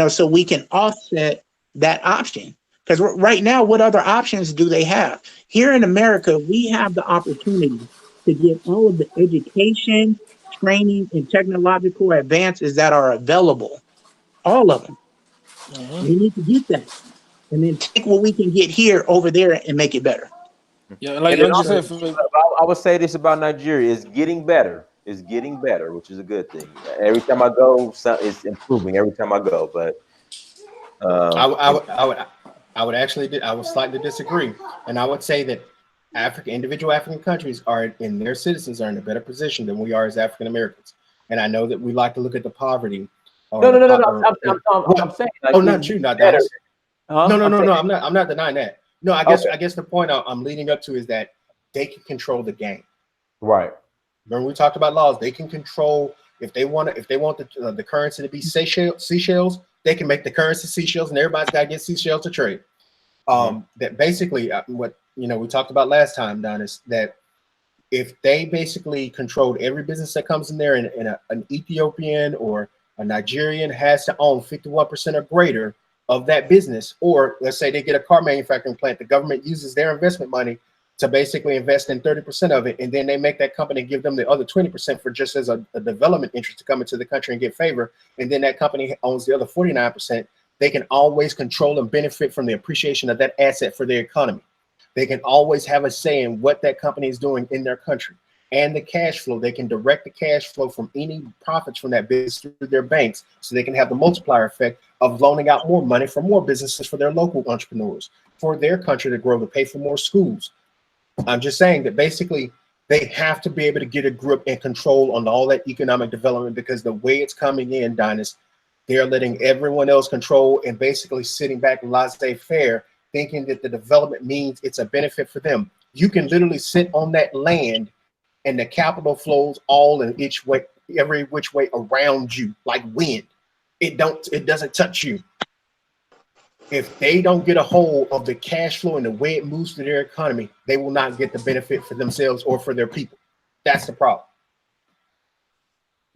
so we can offset that option. Because right now, what other options do they have? Here in America, we have the opportunity to get all of the education, training, and technological advances that are available. All of them. We need to get that, and then take what we can get here over there and make it better. Yeah, And like then you also, said, I would say this about Nigeria: it's getting better. It's getting better, which is a good thing. Every time I go, it's improving. Every time I go, but I, um, would- I, would- I would I would slightly disagree, and I would say that individual African countries are in their citizens are in a better position than we are as African Americans. And I know that we like to look at the poverty or no, no, the no, no, po- no. or, I'm saying like oh, it's not you, not better. Dennis. Huh? No, no, I'm no, saying no. I'm not denying that. No, okay, I guess the point I'm leading up to is that they can control the game. right. Remember we talked about laws. They can control if they want the currency to be seashells, they can make the currency seashells, and everybody's got to get seashells to trade. That basically what we talked about last time, Don, is that if they basically controlled every business that comes in there, and an Ethiopian or a Nigerian has to own 51% or greater of that business, or let's say they get a car manufacturing plant, the government uses their investment money to basically invest in 30% of it, and then they make that company give them the other 20% for just as a development interest to come into the country and get favor, and then that company owns the other 49%. They can always control and benefit from the appreciation of that asset for their economy. They can always have a say in what that company is doing in their country and the cash flow. They can direct the cash flow from any profits from that business through their banks, so they can have the multiplier effect of loaning out more money for more businesses, for their local entrepreneurs, for their country to grow, to pay for more schools. I'm just saying that basically they have to be able to get a grip and control on all that economic development, because the way it's coming in, Dynas, they're letting everyone else control and basically sitting back laissez-faire, thinking that the development means it's a benefit for them. You can literally sit on that land and the capital flows all in each way, every which way around you, like wind. It doesn't touch you. If they don't get a hold of the cash flow and the way it moves through their economy, they will not get the benefit for themselves or for their people. That's the problem.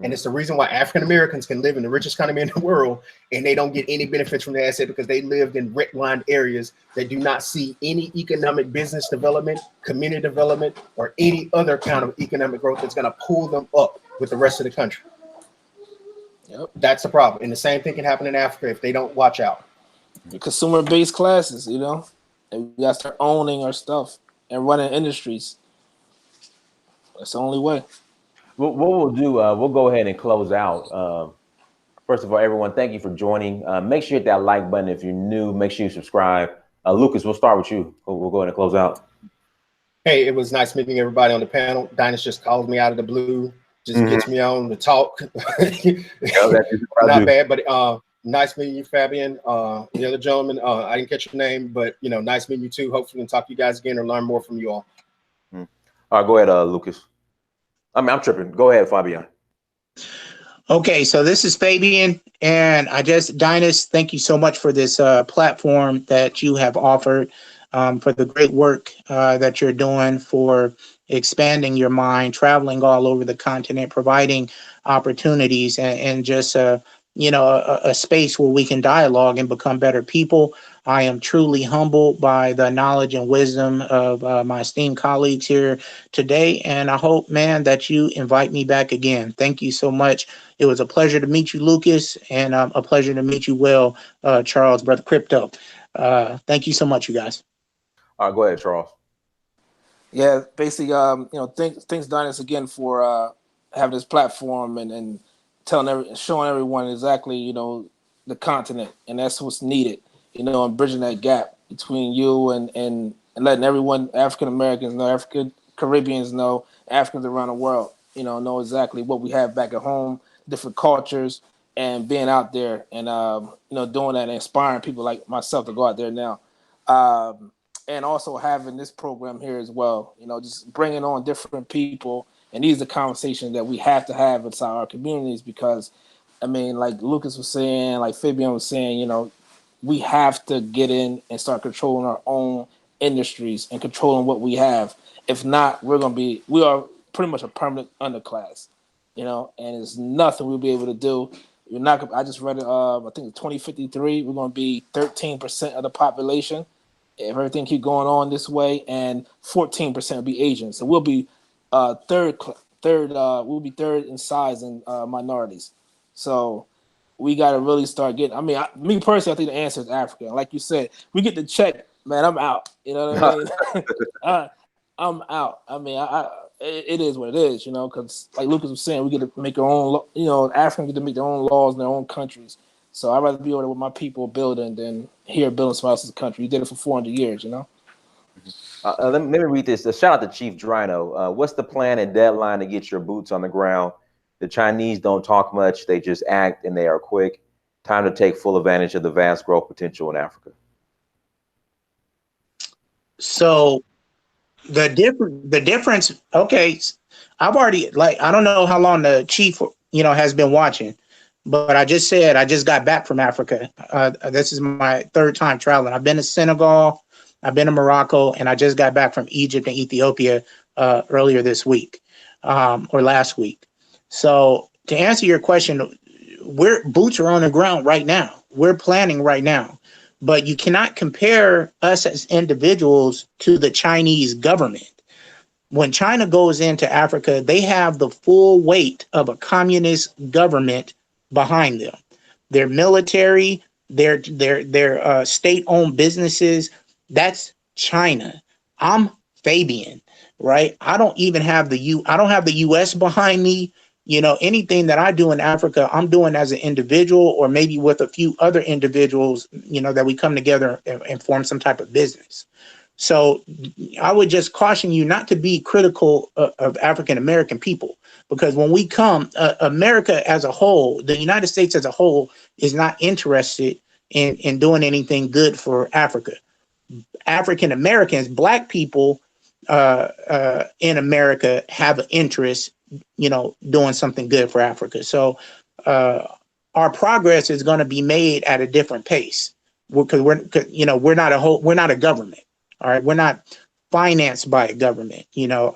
And it's the reason why African Americans can live in the richest economy in the world and they don't get any benefits from the asset, because they lived in redlined areas that do not see any economic business development, community development, or any other kind of economic growth that's going to pull them up with the rest of the country. Yep. That's the problem. And the same thing can happen in Africa if they don't watch out. Consumer-based classes, and we got to start owning our stuff and running industries. That's the only way. What we'll do, we'll go ahead and close out. First of all, everyone, thank you for joining. Make sure you hit that like button if you're new. Make sure you subscribe. Lucas, we'll start with you. We'll go ahead and close out. Hey, it was nice meeting everybody on the panel. Dynas just called me out of the blue, just gets me on to talk. Not bad, but nice meeting you, Fabian. The other gentleman, I didn't catch your name, but nice meeting you too. Hopefully, we can talk to you guys again or learn more from you all. All right, go ahead, Lucas. I'm tripping. Go ahead, Fabian. Okay, so this is Fabian, and Dinus, thank you so much for this platform that you have offered, for the great work that you're doing, for expanding your mind, traveling all over the continent, providing opportunities, and just a space where we can dialogue and become better people. I am truly humbled by the knowledge and wisdom of my esteemed colleagues here today, and I hope, man, that you invite me back again. Thank you so much. It was a pleasure to meet you, Lucas, and a pleasure to meet you, Will, Charles, Brother Crypto. Thank you so much, you guys. All right, go ahead, Charles. Yeah, basically, thanks Dinus again for having this platform and showing everyone exactly, the continent, and that's what's needed, and bridging that gap between you and letting everyone, African Americans know, African Caribbeans know, Africans around the world, know exactly what we have back at home, different cultures, and being out there and doing that and inspiring people like myself to go out there now. And also having this program here as well, just bringing on different people. And these are conversations that we have to have inside our communities because, I mean, like Lucas was saying, like Fabian was saying, we have to get in and start controlling our own industries and controlling what we have. If not, we are pretty much a permanent underclass, and there's nothing we'll be able to do. You're not. I just read it. I think 2053, we're going to be 13% of the population if everything keep going on this way, and 14% will be Asian. So we'll be third. We'll be third in size in minorities. So we got to really start getting. I mean, me personally, I think the answer is Africa. Like you said, we get the check, man. I'm out. You know what I mean? I'm out. I mean, it is what it is. Because like Lucas was saying, we get to make our own. Africans get to make their own laws in their own countries. So I'd rather be over there with my people building than here building someone else's country. We did it for 400 years, Let me read this. Shout out to Chief Drino. What's the plan and deadline to get your boots on the ground? The Chinese don't talk much. They just act, and they are quick. Time to take full advantage of the vast growth potential in Africa. So the difference. Okay, I've already, I don't know how long the chief has been watching, but I just said I just got back from Africa. This is my third time traveling. I've been to Senegal, I've been to Morocco, and I just got back from Egypt and Ethiopia earlier this week, or last week. So to answer your question, boots are on the ground right now. We're planning right now. But you cannot compare us as individuals to the Chinese government. When China goes into Africa, they have the full weight of a communist government behind them. Their military, their state-owned businesses, that's China. I'm Fabian, right? I don't have the US behind me. Anything that I do in Africa, I'm doing as an individual or maybe with a few other individuals, that we come together and form some type of business. So I would just caution you not to be critical of African American people, because when we come, America as a whole, the United States as a whole is not interested in doing anything good for Africa. African Americans, Black people in America have an interest, doing something good for Africa. So our progress is going to be made at a different pace because we're not a government. All right, we're not financed by a government.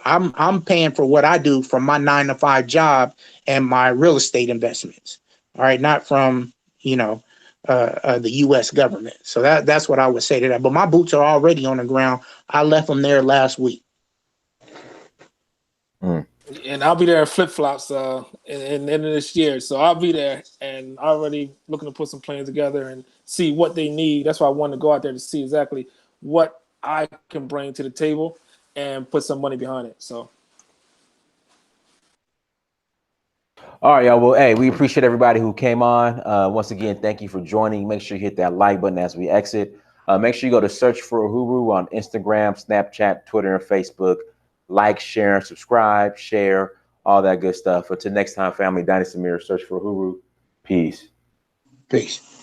I'm paying for what I do from my 9-to-5 job and my real estate investments. All right, not from the U.S. government. So that's what I would say to that. But my boots are already on the ground. I left them there last week. And I'll be there in flip flops in the end of this year. So I'll be there and already looking to put some plans together and see what they need. That's why I wanted to go out there to see exactly what I can bring to the table and put some money behind it. So. All right, y'all. Well, hey, we appreciate everybody who came on. Once again, thank you for joining. Make sure you hit that like button as we exit. Make sure you go to Search for Uhuru on Instagram, Snapchat, Twitter, and Facebook. Like, share, subscribe, share, all that good stuff. Until next time, family, Dynasty Mirror, Search for Uhuru. Peace. Peace.